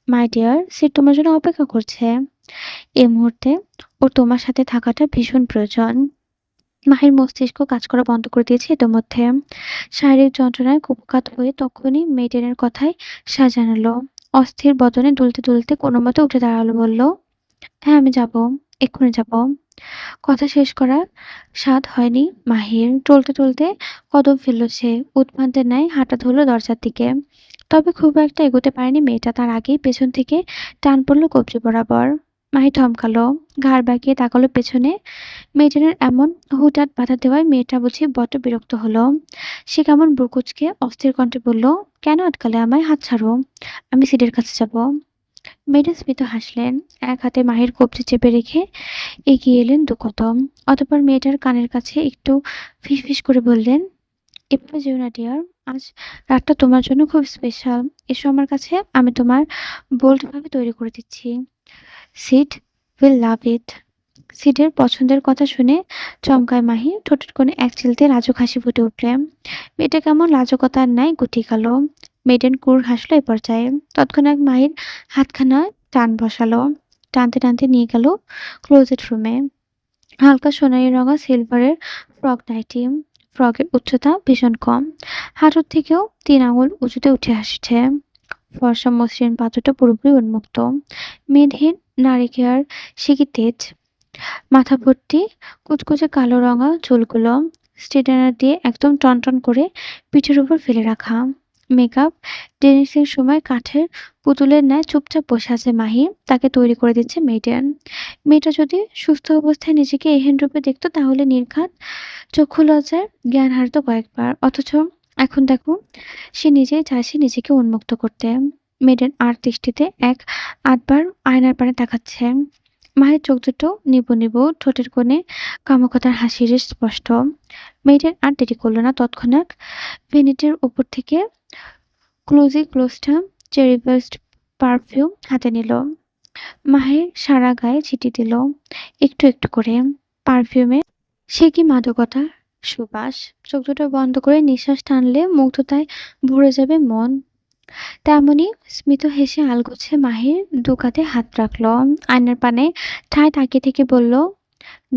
মাই ডিয়ার, সিট তোমার জন্য অপেক্ষা করছে। এই মুহূর্তে ওর তোমার সাথে থাকাটা ভীষণ প্রয়োজন। মাহির মস্তিষ্ক কাজ করা বন্ধ করে দিয়েছে ইতোমধ্যে। শারীরিক যন্ত্রণায় কুপকাত হয়ে তখনই মেয়েটেনের কথায় সায় জানালো। অস্থির বদনে দুলতে দুলতে কোনোমতে উঠে দাঁড়ালো, বলল, হ্যাঁ আমি যাব, এক্ষুনি যাব। কথা শেষ করার সাধ হয়নি মাহির। টলতে টলতে কদম ফেলল সে। উদ্ভ্রান্তের ন্যায় হাঁটা ধরল দরজার দিকে। তবে খুব একটা এগোতে পারেনি মেয়েটা। তার আগেই পেছন থেকে টান পড়ল কবজি বরাবর। মাহি থমকালো, ঘাড় বাঁকিয়ে তাকালো পেছনে। মেয়েটার এমন হুটহাট বাধা দেওয়ায় মেয়েটা বুঝি বড্ড বিরক্ত হলো। সে কেমন ব্রুকুচকে অস্থির কণ্ঠে বলল, কেন আটকালে আমায়, হাত ছাড়ো, আমি সিটের কাছে যাব। মেয়েটা স্মিত হাসলেন। এক হাতে মাহির কবজি চেপে রেখে এগিয়ে এলেন দু কদম। অতঃপর মেয়েটার কানের কাছে একটু ফিসফিস করে বললেন, এভাবে যেও না ডিয়ার। আজ রাতটা তোমার জন্য খুব স্পেশাল। এসো আমার কাছে, আমি তোমার বোল্ড ভাবে তৈরি করে দিচ্ছি। সিড উইল লাভ ইট। সিডের পছন্দের কথা শুনে চমকায় মাহি, ঠোঁটের কোণে এক চিলতে লাজুক হাসি ফুটে উঠলে। মেয়েটা কেমন লাজুকতার ন্যায় গুটি গেল। মেয়েডেন ক্রুর হাসলো এ পর্যায়ে। তৎক্ষণাৎ মাহির হাতখানা টান বসালো, টানতে টানতে নিয়ে গেল ক্লোজেট রুমে। হালকা সোনালি রঙা সিলভারের ফ্রক নাইটি। ফ্রকের উচ্চতা ভীষণ কম, হাঁটুর থেকেও 3 আঙুল উঁচুতে উঠে আসছে। ফর্সা মসৃণ পাথরটা পুরোপুরি উন্মুক্ত। মেদহীন নারিকেয়ার সিকি তেজ। মাথা ভর্তি কুচকুচে কালো রঙা চুলগুলো স্ট্রেটনার দিয়ে একদম টনটন করে পিঠের উপর ফেলে রাখা। মেকআপ টেনিসের সময় কাঠের পুতুলের ন্যায় চুপচাপ বসে আছে মাহি, তাকে তৈরি করে দিচ্ছে মেয়েটান। মেয়েটা যদি সুস্থ অবস্থায় নিজেকে এহেন রূপে দেখতো তাহলে নির্ঘাত চক্ষু লজ্জায় জ্ঞান হারাতো কয়েকবার। অথচ এখন দেখো, সে নিজেই চাইছে নিজেকে উন্মুক্ত করতে। মেয়েটার আর দৃষ্টিতে এক আধবার আয়নার পানে তাকাচ্ছে। মায়ের চোখ দুটো নিবু নিবু, ঠোঁটের কোণে কামুকতার হাসির রেশ স্পষ্ট। মেয়েটার আর দেরি করলো না, তৎক্ষণাৎ ভ্যানিটির উপর থেকে ক্লোজটা চেরি বেস্ট পারফিউম হাতে নিল। মাহের সারা গায়ে ছিটি দিল একটু একটু করে পারফিউমে। সে কি মাদকতা, সুবাস। চোখ দুটো বন্ধ করে নিঃশ্বাস টানলে মুগ্ধতায় ভরে যাবে মন। তেমনি স্মিত হেসে আলগোছে মাহির দু কাঁধে হাত রাখল। আয়নার পানে ঠায় তাকিয়ে থেকে বলল,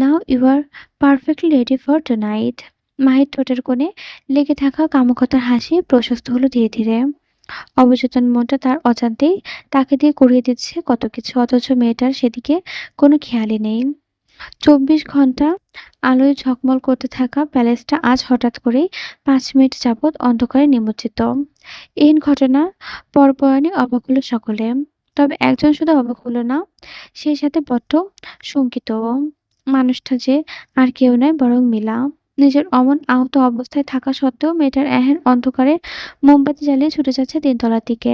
now you are perfectly ready for tonight. মাহির ঠোঁটের কোণে লেগে থাকা কামুকতার হাসি প্রশস্ত হলো ধীরে ধীরে। অবচেতন মনটা তার অজান্তেই তাকে দিয়ে করিয়ে দিচ্ছে কত কিছু, অথচ মেয়েটার সেদিকে কোনো খেয়ালই নেই। 24 ঘন্টা আলোয় ঝকমল করতে থাকা প্যালেসটা আজ হঠাৎ করেই 5 মিনিট যাবৎ অন্ধকারে নিমজ্জিত। এই ঘটনা পরপরনে অবাক হলো সকলে। তবে একজন শুধু অবাক হলো না, সেই সাথে বড্ড শঙ্কিতও। মানুষটা যে আর কেউ নয় বরং মিলা। নিজের অমন আহত অবস্থায় থাকা সত্ত্বেও মেয়েটার এহেন অন্ধকারে মোমবাতি জ্বালিয়ে ছুটে যাচ্ছে 3 তলার দিকে।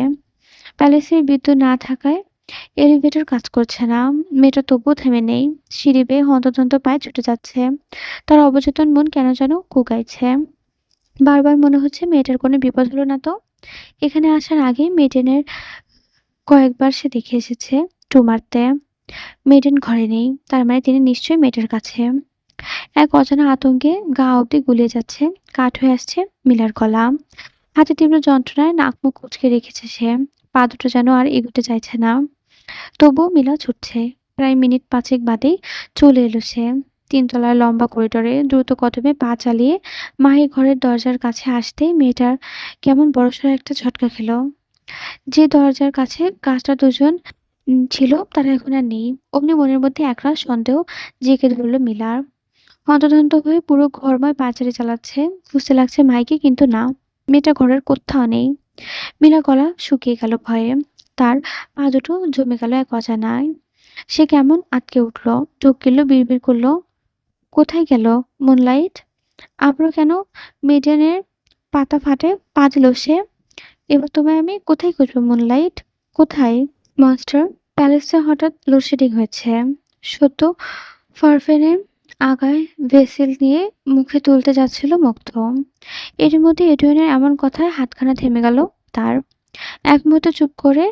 প্যালেসের বিদ্যুৎ না থাকায় এলিভেটর কাজ করছে না। মেয়েটা তবুও থেমে নেই। সিঁড়ি বেয়ে হন্তদন্ত পায়ে ছুটে যাচ্ছে। তার অবচেতন মন কেন যেন কুঁকাইছে। বারবার মনে হচ্ছে মেয়েটার কোনো বিপদ হলো না তো। এখানে আসার আগেই মেডেনের কয়েকবার সে দেখে এসেছে টু মারতে। মেডেন ঘরে নেই, তার মানে তিনি নিশ্চয়ই মেয়েটার কাছে। এক অজানা আতঙ্কে গা অবধি গুলিয়ে যাচ্ছে, কাঠ হয়ে আসছে মিলার গলা। হাতে তীব্র যন্ত্রণায় নাক মুখ কুঁচকে রেখেছে সে। পা দুটো যেন আর এগোতে চাইছে না। তবুও মিলা ছুটছে। প্রায় মিনিট 5 বাদেই চলে এলো সে। 3 তলার লম্বা করিডরে দ্রুত কদমে পা চালিয়ে মাহির ঘরের দরজার কাছে আসতেই মেয়েটার কেমন বড়সড় একটা ঝটকা খেল। যে দরজার কাছে কাজটা দুজন ছিল তারা এখন আর নেই। অমনি মনের মধ্যে একরাশ সন্দেহ জেঁকে ধরল মিলার। হন্তদন্ত হয়ে পুরো ঘরময় পায়চারি চালাচ্ছে, খুঁজতে লাগছে মাইকে, কিন্তু না, মেয়েটা ঘরের কোথাও নেই। মিলা গলা শুকিয়ে গেল ভয়ে। তার পা দুটো জমে গেল এক অজানায়। সে কেমন আঁতকে উঠল, চোখ গেল, বিড়বিড় করল, কোথায় গেল মুনলাইট? আবারও কেন মেডেনের পাতা ফাটে পা দিল সে? এবার তোমায় আমি কোথায় খুঁজবো মুনলাইট, কোথায়? মনস্টার প্যালেসে হঠাৎ লোডশেডিং হয়েছে। সত্য ফারফেনের আগায় ভেসেল নিয়ে মুখে তুলতে যাচ্ছিল মুগ্ধ। এর মধ্যে এডুইনের এমন কথায় হাতখানা থেমে গেল তার। এক মুহূর্তে চুপ করে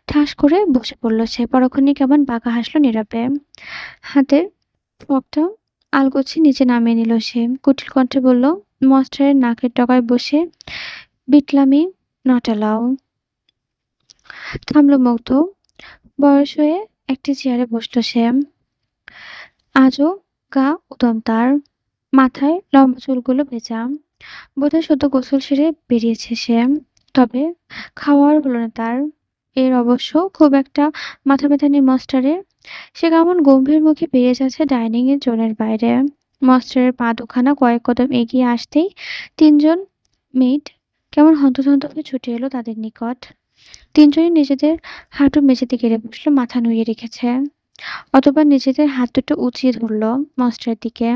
ঠাস করে বসে পড়ল সে। পরক্ষণে কেমন বাঁকা হাসলো নীরবে। হাতের ফ্রকটা আলগোছে নিচে নামিয়ে নিল সে। কুটিল কণ্ঠে বলল, মনস্টারের নাকের ডগায় বসে বিটলামি নট অ্যালাউ। থামলো মুগ্ধ। বয়স হয়ে একটি চেয়ারে বসলো সে। আজও গা উদম তার। মাথায় লম্বা চুলগুলো ভেজা। বোধহয় সদ্য গোসল সেরে বেরিয়েছে সে। তবে খাওয়ার হলো না তার। এর অবশ্য খুব একটা মাথা ব্যথা নেই মস্টারের। সে কেমন গম্ভীর মুখে বেরিয়ে যাচ্ছে ডাইনিং এর জোনের বাইরে। মস্টারের পা দুখানা কয়েক কদম এগিয়ে আসতেই 3জন মেড কেমন হন্তদন্ত হয়ে ছুটে এলো তাদের নিকট। 3জনই নিজেদের হাঁটু মেঝেতে গেড়ে বসলো, মাথা নুইয়ে রেখেছে। অতঃপর নিজেদের হাত দুটো উঁচিয়ে ধরল মস্টারের দিকে।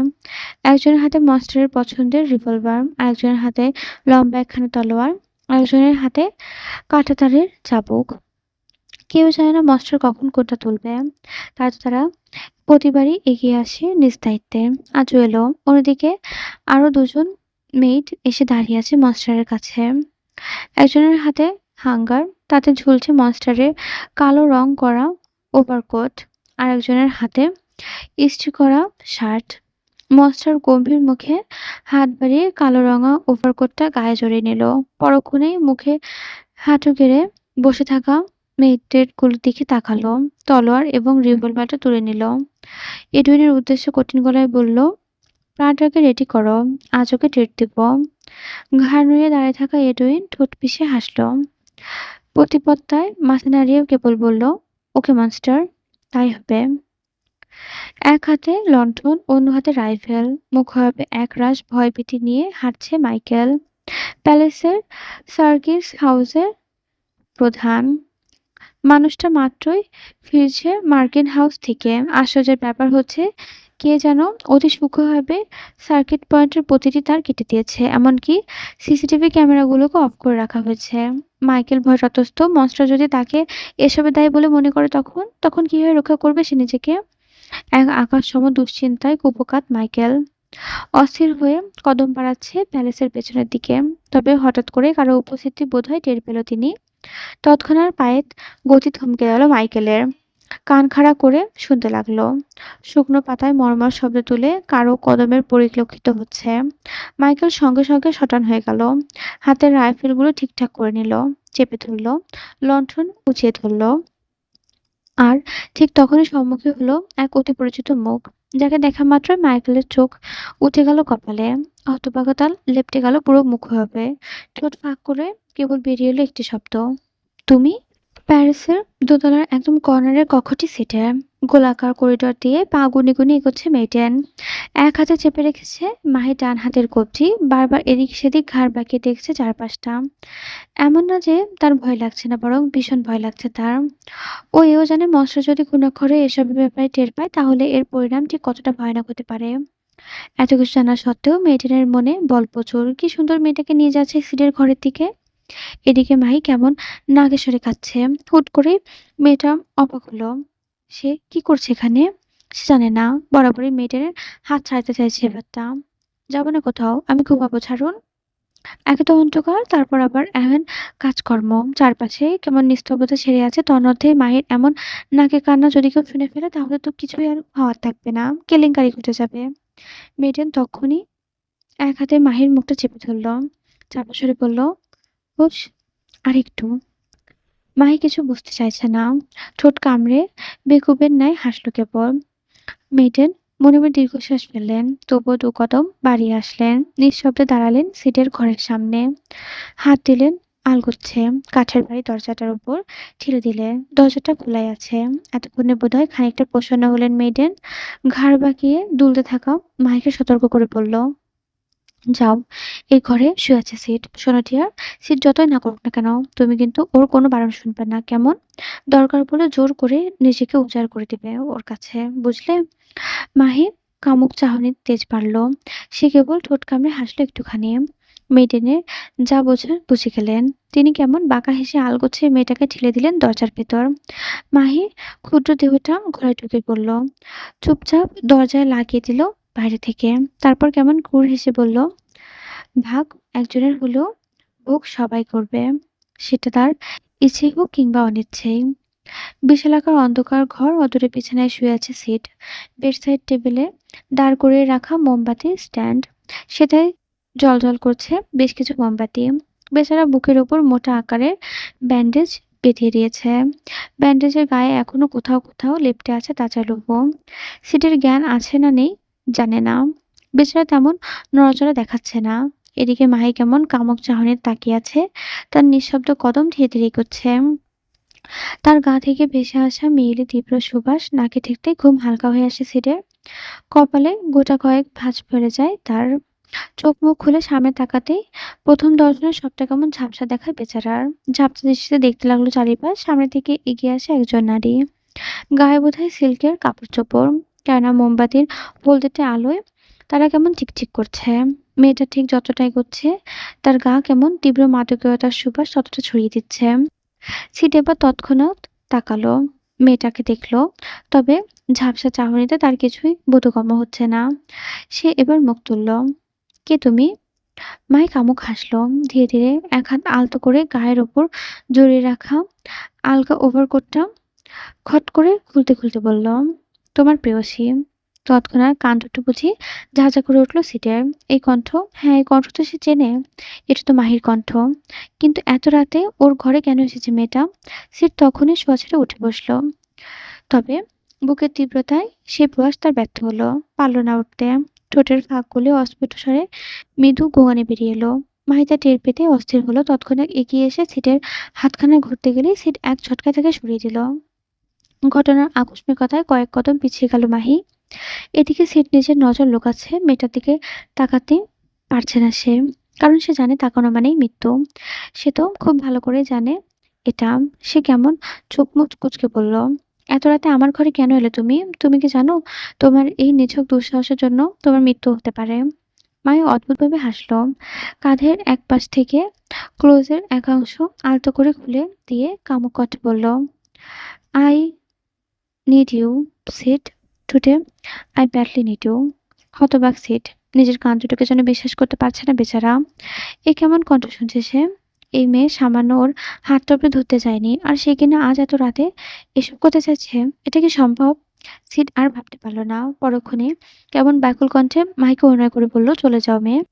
একজনের হাতে মস্টারের পছন্দের রিভলভার, আরেকজনের হাতে লম্বা একখানা তলোয়ার, আরেকজনের হাতে কাঁটাতারের চাবুক। কেউ জানে না মস্টার কখন কোনটা তুলবে, তাই তো তারা প্রতিবারই এগিয়ে আসে নিজ দায়িত্বে। আজও এলো। অন্যদিকে আরো 2জন মেইড এসে দাঁড়িয়ে আছে মস্টারের কাছে। একজনের হাতে হাঙ্গার, তাতে ঝুলছে মস্টারের কালো রং করা ওভারকোট, আরেকজনের হাতে ইস্ত্রি করা শার্ট। মনস্টার গম্ভীর মুখে হাত বাড়িয়ে কালো রঙা ওভারকোটটা গায়ে জড়িয়ে নিল। পরক্ষণেই মুখে হাঁটু গেড়ে বসে থাকা মেয়েদের গুলোর দিকে তাকালো, তলোয়ার এবং রিভলভারটা তুলে নিল। এডুইনের উদ্দেশ্যে কঠিন গলায় বলল, প্রাণটাকে রেডি করো, আজ ওকে ট্রিট দিব। ঘাড় নুয়ে দাঁড়িয়ে থাকা এডুইন ঠোঁট পিষে হাসল। প্রতিপত্তায় মাথা নাড়িয়ে কেবল বলল, ওকে মাস্টার, তাই হবে। এক হাতে লণ্ঠন, অন্য হাতে রাইফেল, মুখোভাবে একরাশ ভয়ভীতি নিয়ে হাঁটছে মাইকেল, প্যালেসের সার্কিস হাউসের প্রধান। মানুষটা মাত্রই ফিরছে মার্কিন হাউস থেকে। আশ্চর্যের ব্যাপার হচ্ছে, কে যেন অতি সূক্ষ্মভাবে সার্কিট পয়েন্টের প্রতিটি তার কেটে দিয়েছে, এমনকি সিসিটিভি ক্যামেরাগুলোকে অফ করে রাখা হয়েছে। মাইকেল ভয় ততস্থ, মনস্টার যদি তাকে এসবে দায়ী বলে মনে করে তখন তখন কিভাবে রক্ষা করবে সে নিজেকে? এক আকাশসম দুশ্চিন্তায় কুপোকাত মাইকেল। অস্থির হয়ে কদম বাড়াচ্ছে প্যালেসের পেছনের দিকে। তবে হঠাৎ করে কারো উপস্থিতি বোধহয় টের পেল তিনি। তৎক্ষণাৎ পায়ের গতি থমকে গেল মাইকেলের। কান খাড়া করে শুনতে লাগলো। শুকনো পাতায় মরমর শব্দ তুলে কারো কদমের পরিলক্ষিত হচ্ছে। মাইকেল সঙ্গে সঙ্গে সটান হয়ে গেল। হাতের রাইফেলগুলো ঠিকঠাক করে নিল, চেপে ধরল, লণ্ঠন উঁচিয়ে ধরল। আর ঠিক তখনই সম্মুখে হলো এক অতি পরিচিত মুখ, যাকে দেখা মাত্রই মাইকেলের চোখ উঠে গেল কপালে। হতবাকতা লেপ্টে গেল পুরো মুখভাবে। ঠোঁট ফাঁক করে কেবল বেরিয়ে এলো একটি শব্দ, তুমি? প্যারিসের দোতলার একদম কর্নারের কক্ষটি সিটে। গোলাকার করিডর দিয়ে পা গুনে গুনে এগোচ্ছে মেয়েটেন। এক হাতে চেপে রেখেছে মাহি ডান হাতের কবজি, বারবার এদিক সেদিক ঘাড় বাঁকিয়ে দেখছে চারপাশটা। এমন না যে তার ভয় লাগছে না, বরং ভীষণ ভয় লাগছে তার। ও এও জানে মনস্টার যদি কোনো অক্ষরে এসবের ব্যাপারে টের পায় তাহলে এর পরিণাম ঠিক কতটা ভয়ানক হতে পারে। এত কিছু জানা সত্ত্বেও মেয়েটেনের মনে বল প্রচুর। কি সুন্দর মেয়েটাকে নিয়ে যাচ্ছে সিটের ঘরের দিকে। এদিকে মাহি কেমন নাগেশ্বরে কাচ্ছে। হুট করে মেয়েটা অবাক হলো। সে কি করছে এখানে? সে জানে না। বরাবরই মেয়েটার হাত ছাড়াতে চাইছে এবারটা। যাবো না কোথাও, আমি ঘুমাবো, ছাড়ুন। একে তো অন্ধকার, তারপর আবার এমন কাজকর্ম। চারপাশে কেমন নিস্তব্ধতা ছেড়ে আছে। তন্মধ্যে মাহির এমন নাকে কান্না যদি কেউ শুনে ফেলে তাহলে তো কিছুই আর হওয়ার থাকবে না, কেলেঙ্কারি ঘটে যাবে। মেয়েটা তখনই এক হাতে মাহির মুখটা চেপে ধরল, চাপা স্বরে বলল, হুস, আর একটু। মাহি কিছু বুঝতে চাইছে না। ঠোঁট কামড়ে বেকুবের ন্যায় হাসলো কেবল। মেয়েটেন মনে মনে দীর্ঘশ্বাস ফেললেন, তবুও দু কদম বাড়িয়ে আসলেন, নিঃশব্দে দাঁড়ালেন সিটের ঘরের সামনে। হাত দিলেন আলগোচ্ছে কাঠের বাড়ি দরজাটার উপর, ঠেলে দিলেন। দরজাটা খোলাই আছে। এতক্ষণে বোধহয় খানিকটা প্রসন্ন হলেন মেয়েটেন। ঘাড় বাঁকিয়ে দুলতে থাকা মাহিকে সতর্ক করে বলল, যাও, এই ঘরে শুয়ে আছে সিট। শোনো টিয়ার, সিট যতই না করুক না কেন, তুমি কিন্তু ওর কোনো বারণ শুনবে না, কেমন? দরকার পড়লে জোর করে নিজেকে উজাড় করে দিবে ওর কাছে, বুঝলে? মাহি কামুক চাহনির তেজ বাড়ল। সে কেবল ঠোঁট কামড়ে হাসলো একটুখানি। মেয়েটেনের যা বোঝার বুঝে গেলেন। তিনি কেমন বাঁকা হেসে আলগোছে মেয়েটাকে ঠেলে দিলেন দরজার ভেতর। মাহি ক্ষুদ্র দেহটা ঘরে ঢুকে পড়ল, চুপচাপ দরজায় লাগিয়ে দিল বাইরে থেকে। তারপর কেমন ক্রূর হেসে বলল, ভাগ একজনের হলেও ভোগ সবাই করবে, সেটা তার ইচ্ছেই হোক কিংবা অনিচ্ছেই। বিশালাকার অন্ধকার ঘর, অদূরে বিছানায় শুয়ে আছে সিট। বেডসাইড টেবিলে দাঁড় করিয়ে রাখা মোমবাতির স্ট্যান্ড, সেটাই জ্বলজ্বল করছে বেশ কিছু মোমবাতি। বেচারা বুকের ওপর মোটা আকারের ব্যান্ডেজ বেঁধিয়ে দিয়েছে। ব্যান্ডেজের গায়ে এখনো কোথাও কোথাও লেপ্টে আছে তাজা লৌহ। সিটের জ্ঞান আছে না নেই জানে না। বেচারা তেমন নড়াচড়া দেখাচ্ছে না। এদিকে মাহি কেমন কামক চাহনিতে তাকিয়ে আছে, তার নিঃশব্দ কদম ধীরে ধীরে এগোচ্ছে। তার গা থেকে ভেসে আসা মেয়েলি তীব্র সুবাস নাকে ঠেকতেই ঘুম হালকা হয়ে আসে সিটের। কপালে গোটা কয়েক ভাঁজ পড়ে যায় তার। চোখ মুখ খুলে সামনে তাকাতেই প্রথম দর্শনে সবটা কেমন ঝাপসা দেখায় বেচারার। ঝাপসা দৃষ্টিতে দেখতে লাগলো চারিপাশ। সামনে থেকে এগিয়ে আসে একজন নারী। গায়ে বোধহয় সিল্কের কাপড় চোপড়, কেননা মোমবাতির হলদেটে আলোয় তারা কেমন চিকচিক করছে। মেয়েটা ঠিক যতটা এগোচ্ছে তার গা কেমন তীব্র মাদকীয়তার সুবাস ততটা ছড়িয়ে দিচ্ছে। সিট এবার তৎক্ষণাৎ তাকালো, মেয়েটাকে দেখলো। তবে ঝাপসা চাহনিতে তার কিছুই বোধগম্য হচ্ছে না। সে এবার মুখ তুলল, কে তুমি? মাই কামুক হাসলো ধীরে ধীরে। এক হাত আলতো করে গায়ের ওপর জড়িয়ে রাখা আলগা ওভারকোটটা খট করে খুলতে বলল, "তোমার প্রেয়সী।" তৎক্ষণাৎ কান দুটো বুঝি ঝাঁঝা করে উঠল সিটের। এই কণ্ঠ! হ্যাঁ, এই কণ্ঠ তো সে চেনে। এটা তো মাহির কণ্ঠ। কিন্তু এত রাতে ওর ঘরে কেন এসেছে মেয়েটা? সিট তখনই শোয়া ছেড়ে উঠে বসল। তবে বুকের তীব্রতায় সেই প্রয়াস তার ব্যর্থ হলো। পারল না উঠতে। ঠোঁটের ফাঁক গলে অস্ফুট স্বরে মৃদু গোঙানি বেরিয়ে এলো। মাহি তা টের পেতে অস্থির হলো। তৎক্ষণাৎ এগিয়ে এসে সিটের হাতখানা ঘুরতে গেলেই সিট এক ঝটকায় তাকে সরিয়ে দিল। ঘটনার আকস্মিকতায় কয়েক কদম পিছিয়ে গেল মাহি। এদিকে সিট নিজের নজর লুকাচ্ছে, মেয়েটার দিকে তাকাতে পারছে না সে। কারণ সে জানে তাকানো মানেই মৃত্যু। সে তো খুব ভালো করে জানে এটা। সে কেমন চোখ মুখ কুঁচকে বলল, "এত রাতে আমার ঘরে কেন এলে তুমি? তুমি কি জানো তোমার এই নিছক দুঃসাহসের জন্য তোমার মৃত্যু হতে পারে?" মায়া অদ্ভুতভাবে হাসল। কাঁধের এক পাশ থেকে ক্লোজের একাংশ আলতো করে খুলে দিয়ে কামুক কণ্ঠে বলল, "I need you, Sid, today. I badly need you." হতবাক সিড। নিজের কান দুটোকে যেন বিশ্বাস করতে পারছে না বেচারা। এ কেমন কণ্ঠ শুনছে সে? এই মেয়ে সামান্য ওর হাত টপে ধরতে চায়নি, আর সে কিনা আজ এত রাতে এসব করতে চাইছে। এটা কি সম্ভব? সিড আর ভাবতে পারল না। পরক্ষণে কেমন ব্যাকুল কণ্ঠে মাহিকে অনুনয় করে বলল, "চলে যাও মেয়ে,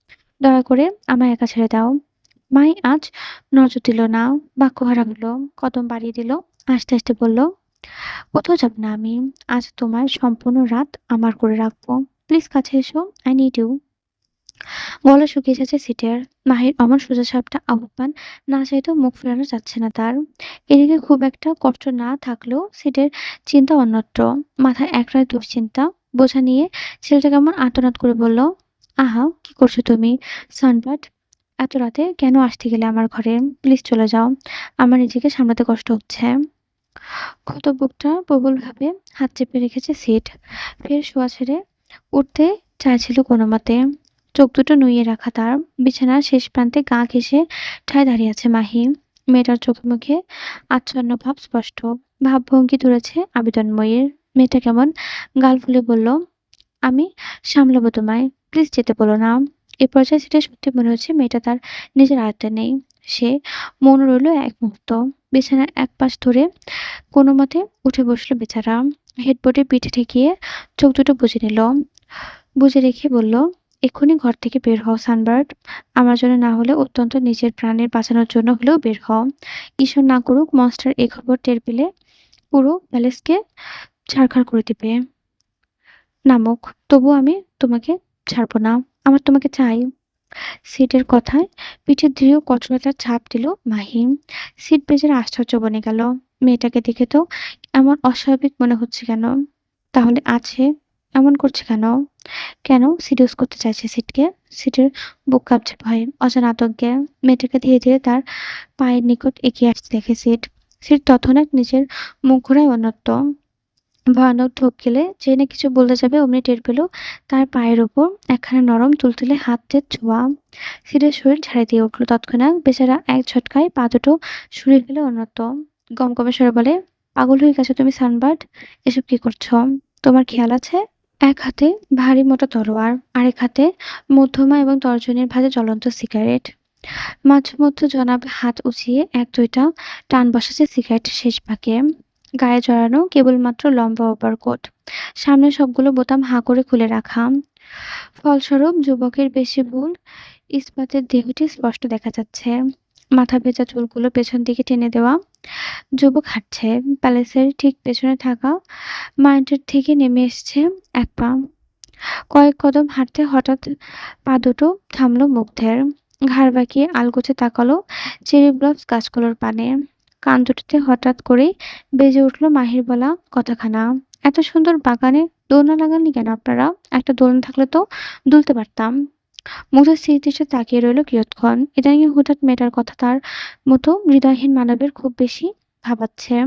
দয়া করে আমায় একা ছেড়ে দাও।" মাহি আজ নজর দিল না। বাক্যহারা হলো। কদম বাড়িয়ে দিল। আস্তে আস্তে বলল, "কোথাও যাব না আমি। আজ তোমায় সম্পূর্ণ রাত আমার করে রাখবো। প্লিজ কাছে এসো। I need you." গলা শুকিয়ে যাচ্ছে সিটের। মাহির অমন সোজাসাপটা আহ্বান না চাইতেও মুখ ফেরানো যাচ্ছে না তার। এদিকে খুব একটা কষ্ট না থাকলেও সিটের চিন্তা অন্যত্র। মাথায় একরাশ দুশ্চিন্তা বোঝা নিয়ে ছেলেটা কেমন আর্তনাদ করে বলল, "আহা, কি করছো তুমি, সানবার্ড? এত রাতে কেন আসতে গেলে আমার ঘরে? প্লিজ চলে যাও। আমার নিজেকে সামলাতে কষ্ট হচ্ছে।" ক্ষত বুকটা প্রবলভাবে হাত চেপে রেখেছে সিট। ফের শোয়া ছেড়ে উঠতে চাইছিল কোনোমতে। চোখ দুটো নুইয়ে রাখা তার। বিছানার শেষ প্রান্তে গা ঘেঁষে ঠায় দাঁড়িয়ে আছে মাহি। মেয়েটার চোখে মুখে আচ্ছন্ন ভাব স্পষ্ট। ভাবভঙ্গি ধরেছে আবেদনময়ীর। মেয়েটা কেমন গাল ফুলে বলল, "আমি সামলাবো তোমায়। প্লিজ যেতে বলো না।" এ পর্যায়ে সেটা সত্যি মনে হচ্ছে মেয়েটা তার নিজের আয়ত্তে নেই। সে মন রইল এক মুহূর্ত। বিছানার এক পাশ ধরে কোনোমতে উঠে বসল বেচারা। হেডবোর্ডে পিঠে ঠেকিয়ে চোখ দুটো বুজে নিল। বুজে রেখে বলল, "এক্ষুনি ঘর থেকে বের হও সানবার্ড। আমার জন্য না হলে অত্যন্ত নিজের প্রাণের বাঁচানোর জন্য হলেও বের হও। ঈশ্বর না করুক মনস্টার এ খবর টের পেলে পুরো প্যালেসকে ছারখার করে দিবে। নামুক, তবু আমি তোমাকে ছাড়ব না। আমার তোমাকে চাই।" সিটের কথায় পিঠে দৃঢ় কঠোরতার ছাপ দিল মাহি। সিট বেচারা আশ্চর্য বনে গেল। মেয়েটাকে দেখে তো এমন অস্বাভাবিক মনে হচ্ছে কেন? তাহলে আছে এমন করছে কেন? কেন সিরিয়াস করতে চাইছে সিটকে? সিটের বুক কাঁপছে ভয়ে, অজানা আতঙ্কে। মেয়েটাকে ধীরে ধীরে তার পায়ের নিকট এগিয়ে আসতে দেখে সিট। সিট তৎক্ষণাৎ নিজের মুখ ঘোরায় অন্যত্র। ভয়ানক ঢোক গেলে যে না কিছু বলতে যাবে অমনি টের পেল তার পায়ের ওপর একখানা নরম তুলতুলে হাতের ছোঁয়া। সিটের শরীর ঝাড়ি দিয়ে উঠল তৎক্ষণাৎ। বেচারা এক ঝটকায় পা দুটো সরিয়ে ফেলে অন্যত্র। গমগমে স্বরে বলে, "পাগল হয়ে গেছো তুমি সানবার্ড? এসব কি করছো? তোমার খেয়াল আছে?" এক হাতে ভারী মোটা তরোয়ার, আরেক হাতে মধ্যমা এবং তর্জনীর ভাঁজে জ্বলন্ত সিগারেট। মাঝে মধ্যে জনাব হাত উঁচিয়ে এক দুইটা টান বসাচ্ছে সিগারেটের শেষ ভাগে। গায়ে জড়ানো কেবলমাত্র লম্বা ওভারকোট। সামনের সবগুলো বোতাম হাঁ করে খুলে রাখা। ফলস্বরূপ যুবকের বেশি ভুল ইস্পাতের দেহটি স্পষ্ট দেখা যাচ্ছে। মাথা ভেজা চুলগুলো পেছন দিকে টেনে দেওয়া। যুবক হাঁটছে। প্যালেসের ঠিক পেছনে থাকা মাইন্ডের থেকে নেমে এসছে এক পা। কয়েক কদম হাঁটতে হঠাৎ পা দুটো থামল মুগ্ধের। ঘাড় বাঁকিয়ে আলগোছে তাকালো চেরি ব্লসম গাছগুলোর পানে। কান দুটোতে হঠাৎ করেই বেজে উঠল মাহির বলা কথাখানা, "এত সুন্দর বাগানে দোলনা লাগাননি কেন আপনারা? একটা দোলনা থাকলে তো দুলতে পারতাম।" মুগ্ধ স্থিরদৃষ্টে তাকিয়ে রইল কিয়ৎক্ষণ। ইদানীং হঠাৎ মেয়েটার কথা তার মতো হৃদয়হীন মানবের খুব বেশি ভাবাচ্ছে।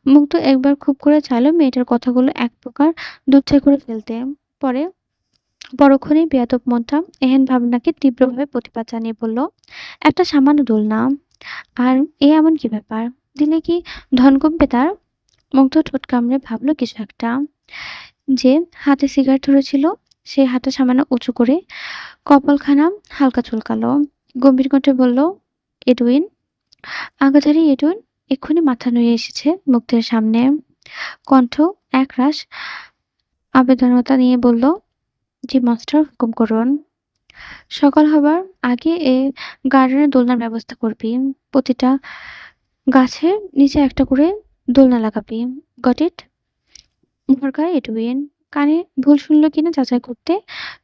মুগ্ধ একবার খুব করে চাইল মেয়েটার কথাগুলো এক প্রকার দুচ্ছাই করে ফেলতে। পরে পরক্ষণেই বেয়াদব মনটা এহেন ভাবনাকে তীব্রভাবে প্রতিবাদ জানিয়ে বলল, "একটা সামান্য দোলনা, আর এ এমন কি ব্যাপার? দিলে কি ধন কমবে তার?" মুগ্ধ ঠোঁট কামড়ে ভাবল কিছু একটা। যে হাতে সিগারেট ধরেছিল সে হাতটা সামান্য উঁচু করে কপালখানা হালকা চুলকালো। গম্ভীর কণ্ঠে বলল, "এডুইন, আগাধারী এডুইন, এক্ষুনি মাথা নুয়ে এসেছে মুগ্ধের সামনে। কণ্ঠ একরাশ আবেদনতা নিয়ে বলল, জি মাস্টার, হুকুম করুন। সকাল হবার আগে গার্ডেনে দোলনার ব্যবস্থা করবি। প্রতিটা গাছের নিচে একটা করে দোলনা লাগাবি। Got it? ভরকায় এডুইন কানে ভুল শুনল কিনা যাচাই করতে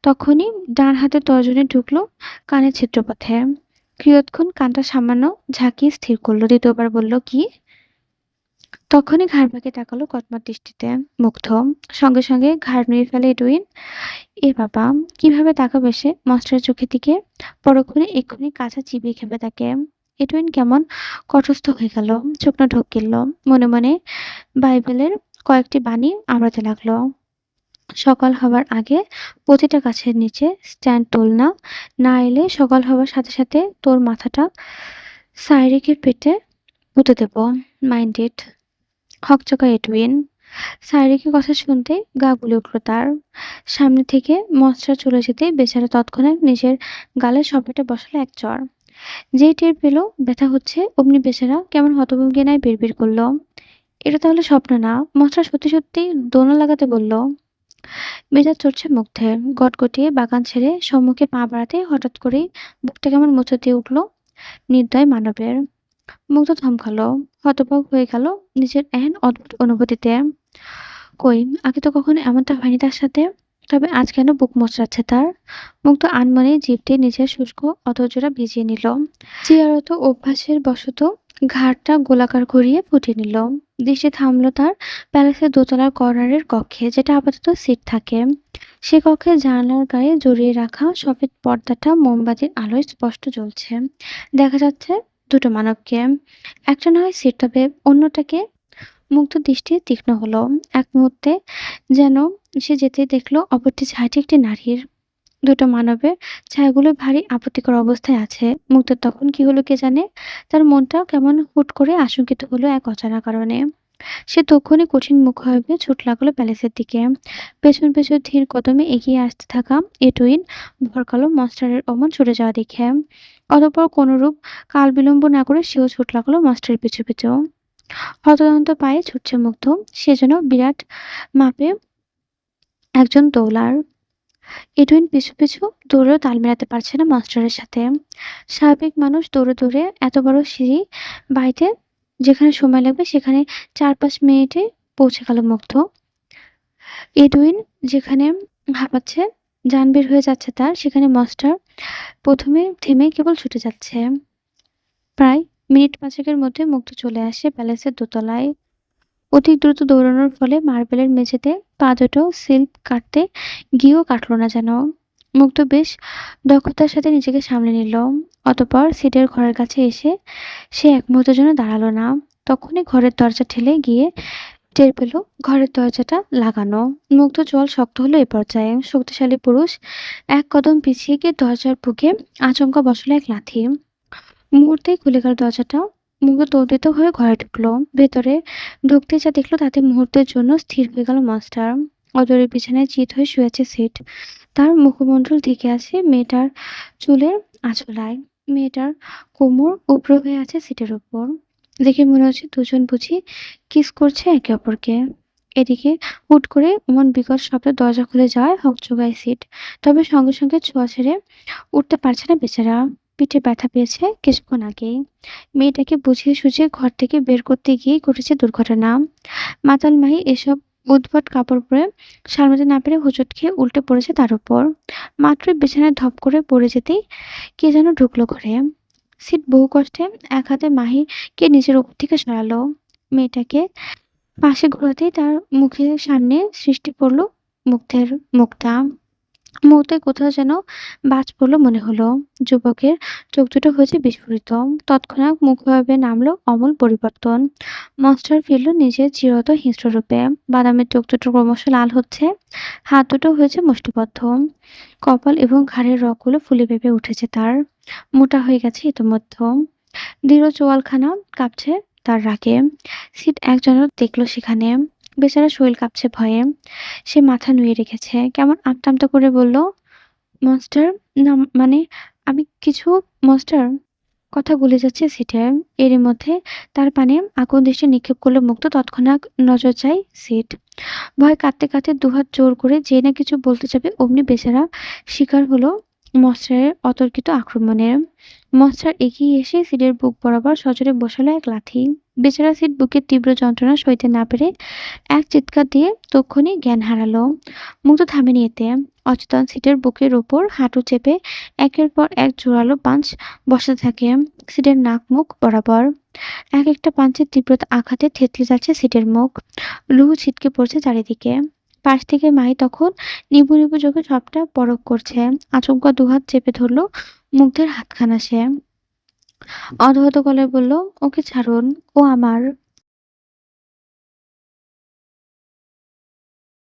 তখনই ডান হাতের তর্জনী ঢুকলো কানের ছিদ্রপথে। কিয়ৎক্ষণ কানটা সামান্য ঝাঁকিয়ে স্থির করলো, দ্বিতীয়বার বলল, কি? তখনই ঘাড় বাঁকিয়ে তাকালো কটমট দৃষ্টিতে মুগ্ধ। সঙ্গে সঙ্গে ঘাড় নুয়ে ফেলে এডুইন। এ বাবা, কিভাবে তাকাবে সে মাস্টারের চোখের দিকে? পরক্ষণে এক্ষুনি কাঁচা চিবিয়ে খেবে তাকে। এডুইন কেমন কঠস্থ হয়ে গেল, শুকনো ঢোক গিলল। মনে মনে বাইবেলের কয়েকটি বাণী আওড়াতে লাগলো। সকাল হওয়ার আগে প্রতিটা গাছের নিচে স্ট্যান্ড তোল না, না এলে সকাল হওয়ার সাথে সাথে তোর মাথাটা সাইরিকের পেটে পুঁতে দেব। Mind it. হকচকা এডুইন। সাইরিকের কথা শুনতে গা গুলে উঠল তার। সামনে থেকে মশরা চলে যেতে বেচারা তৎক্ষণাৎ নিজের গালে সপেটে বসালো এক চড়। যেই টের পেল ব্যথা হচ্ছে অমনি বেচারা কেমন হতভম্বিনায় বিড়বিড় করলো, এটা তাহলে স্বপ্ন না, মশরা সত্যি সত্যি দোলনা লাগাতে বলল। মেজাজ চড়ছে মুগ্ধের। গটগটিয়ে বাগান ছেড়ে সম্মুখে পা বাড়াতে হঠাৎ করেই বুকটা কেমন মোচড় দিয়ে উঠল নির্দয় মানবের। মুগ্ধ থমকালো, হতবাক হয়ে গেল নিজের এহেন অদ্ভুত অনুভূতিতে। কই, আগে তো কখনো এমনটা হয়নি তার সাথে। তবে আজ কেন বুক মোচড়াচ্ছে তার? মুগ্ধ আনমনে জিভ দিয়ে নিজের শুষ্ক অধৈর্যটা ভিজিয়ে নিল। চিয়ারত অভ্যাসের বশত ঘাড়টা গোলাকার ঘুরিয়ে ফুটিয়ে নিল। দৃষ্টি থামল তার প্যালেসের দোতলার কর্নারের কক্ষে, যেটা আপাতত সিট থাকে। সে কক্ষে জানালার গায়ে জড়িয়ে রাখা সফেদ পর্দাটা মোমবাতির আলোয় স্পষ্ট জ্বলছে। দেখা যাচ্ছে দুটো মানবকে। একটা না হয় সিট, তবে অন্যটাকে? মুগ্ধ দৃষ্টি তীক্ষ্ণ হলো। এক মুহূর্তে যেন সে যেতেই দেখলো অপরটি ছায়াটি একটি নারীর। দুটো মানবের ছায়াগুলো ভারী আপত্তিকর অবস্থায় আছে। মুগ্ধের তখন কি হলো কে জানে, তার মনটাও কেমন হুট করে আশঙ্কিত হলো এক অজানা কারণে। সে তক্ষুনি কঠিন মুখভাবে ছুট লাগলো প্যালেসের দিকে। পেছন পেছন ধীর কদমে এগিয়ে আসতে থাকা এটুইন ভরকালো মাস্টারের অমন ছুটে যাওয়া দেখে। অতঃপর কোনরূপ কাল বিলম্ব না করে সেও ছুট লাগলো মাস্টারের পিছু পিছু। হতদন্ত পায়ে ছুটছে মুগ্ধ। সে যেন বিরাট মাপে একজন দৌলার। এডুইন পিছু পিছু দৌড়েও তাল মেলাতে পারছে না মাস্টারের সাথে। স্বাভাবিক মানুষ দৌড়ে দৌড়ে এত বড় সিঁড়ি বাইতে যেখানে সময় লাগবে সেখানে ৪-৫ মিনিটে পৌঁছে গেল মুগ্ধ। এডুইন যেখানে হাঁপাচ্ছে, জান বের হয়ে যাচ্ছে তার, সেখানে মাস্টার প্রথমে থেমে কেবল ছুটে যাচ্ছে। প্রায় মিনিট ৫-এর মধ্যে মুগ্ধ চলে আসে প্যালেসের দোতলায়। অতি দ্রুত দৌড়ানোর ফলে মার্বেলের মেঝেতে পা দুটো সিল্ক কাটতে গিয়েও কাটল না যেন। মুগ্ধ বেশ দক্ষতার সাথে নিজেকে সামলে নিল। অতঃপর সিটের ঘরের কাছে এসে সে এক মুহূর্তের জন্য দাঁড়ালো না। তখনই ঘরের দরজা ঠেলে গিয়ে টের পেল ঘরের দরজাটা লাগানো। মুগ্ধ জল শক্ত হলো এ পর্যায়ে। শক্তিশালী পুরুষ এক কদম পিছিয়ে গিয়ে দরজার বুকে আচমকা বসলো এক লাথি। মুহূর্তেই খুলে গেল দরজাটা। মুগ্ধ তৌদিত হয়ে ঘরে ঢুকলো। ভেতরে ঢুকতে যা দেখলো তাতে মুহূর্তের জন্য স্থির হয়ে গেল মাস্টার। অদূরে বিছানায় চিত হয়ে শুয়ে আছে সিট। তার মুখমণ্ডল ঢেকে আছে মেয়েটার চুলের আঁচলায়। মেয়েটার কোমর উপড়ে হয়ে আছে সিটের উপর। দেখে মনে হচ্ছে দুজন বুঝি কিস করছে একে অপরকে। এদিকে হুট করে এমন বিকট শব্দে দরজা খুলে যাওয়ায় হকচকায় সিট। তবে সঙ্গে সঙ্গে ছোঁয়া ছেড়ে উঠতে পারছে না বেচারা। পিঠে ব্যথা পেয়েছে কিছুক্ষণ আগেই। মেয়েটাকে বুঝিয়ে সুঝিয়ে ঘর থেকে বের করতে গিয়েই ঘটেছে দুর্ঘটনা। মাতাল মাহি এসব উদ্ভট কাপড় পরে সামলাতে না পেরে হোঁচট খেয়ে উল্টে পড়েছে তার উপর। মাত্রই বিছানায় ধপ করে পড়ে যেতেই কে যেন ঢুকলো ঘরে। সিট বহু কষ্টে এক হাতে মাহিকে নিজের উপর থেকে সরালো। মেয়েটাকে পাশে ঘোরাতেই তার মুখের সামনে সৃষ্টি পড়লো মুগ্ধের মুখটা। মুহূর্তে কোথাও যেন বাজ পড়ল মনে হলো। যুবকের চোখ দুটো হয়েছে বিস্ফোরিত। তৎক্ষণাৎ মুখভাবে নামলো অমূল পরিবর্তন। মাস্টার ফিরল নিজের চিরত হিংস্র রূপে। বাদামের চোখ দুটো ক্রমশ লাল হচ্ছে। হাত দুটো হয়েছে মুষ্টিবদ্ধ। কপাল এবং ঘাড়ের রগগুলো ফুলে ফেঁপে উঠেছে তার। মোটা হয়ে গেছে ইতোমধ্যে। দৃঢ় চোয়ালখানা কাঁপছে তার রাগে। সিট একজন দেখলো সেখানে। বেচারা শরীর কাঁপছে ভয়ে। সে মাথা নুয়ে রেখেছে। কেমন আমতা আমতা করে বলল, মাস্টার, না মানে আমি কিছু, মাস্টার। কথা গলে যাচ্ছে সিটের। এরই মধ্যে তার পানে আকুল দৃষ্টি নিক্ষেপ করলো মুগ্ধ। তৎক্ষণাৎ নজর যায় সিট। ভয়ে কাঁদতে কাঁদতে দুহাত জোর করে যে না কিছু বলতে যাবে অমনি বেচারা শিকার হলো মনস্টারের অতর্কিত আক্রমণের। মনস্টার এগিয়ে এসে সিটের বুক বরাবর সজোরে বসালো এক লাথি। বেচারা সিট বুকের তীব্র যন্ত্রণা সইতে না পেরে এক চিৎকার দিয়ে তক্ষুনি জ্ঞান হারালো। মুগ্ধ থামেনি এতে। অচেতন সিটের বুকের ওপর হাঁটু চেপে একের পর এক জোরালো পাঞ্চ বসাতে থাকে সিটের নাক মুখ বরাবর। এক একটা পাঞ্চের তীব্রতা আঘাতে থেতলে যাচ্ছে সিটের মুখ। লুহু ছিটকে পড়ছে চারিদিকে। পাশ থেকে মাহি তখন নিভু নিভু চোখে সবটা পরখ করছে। আচমকা দুহাত চেপে ধরলো মুগ্ধের হাতখানা সে। অধহত গলায় বলল, ওকে ছাড়ুন, ও আমার।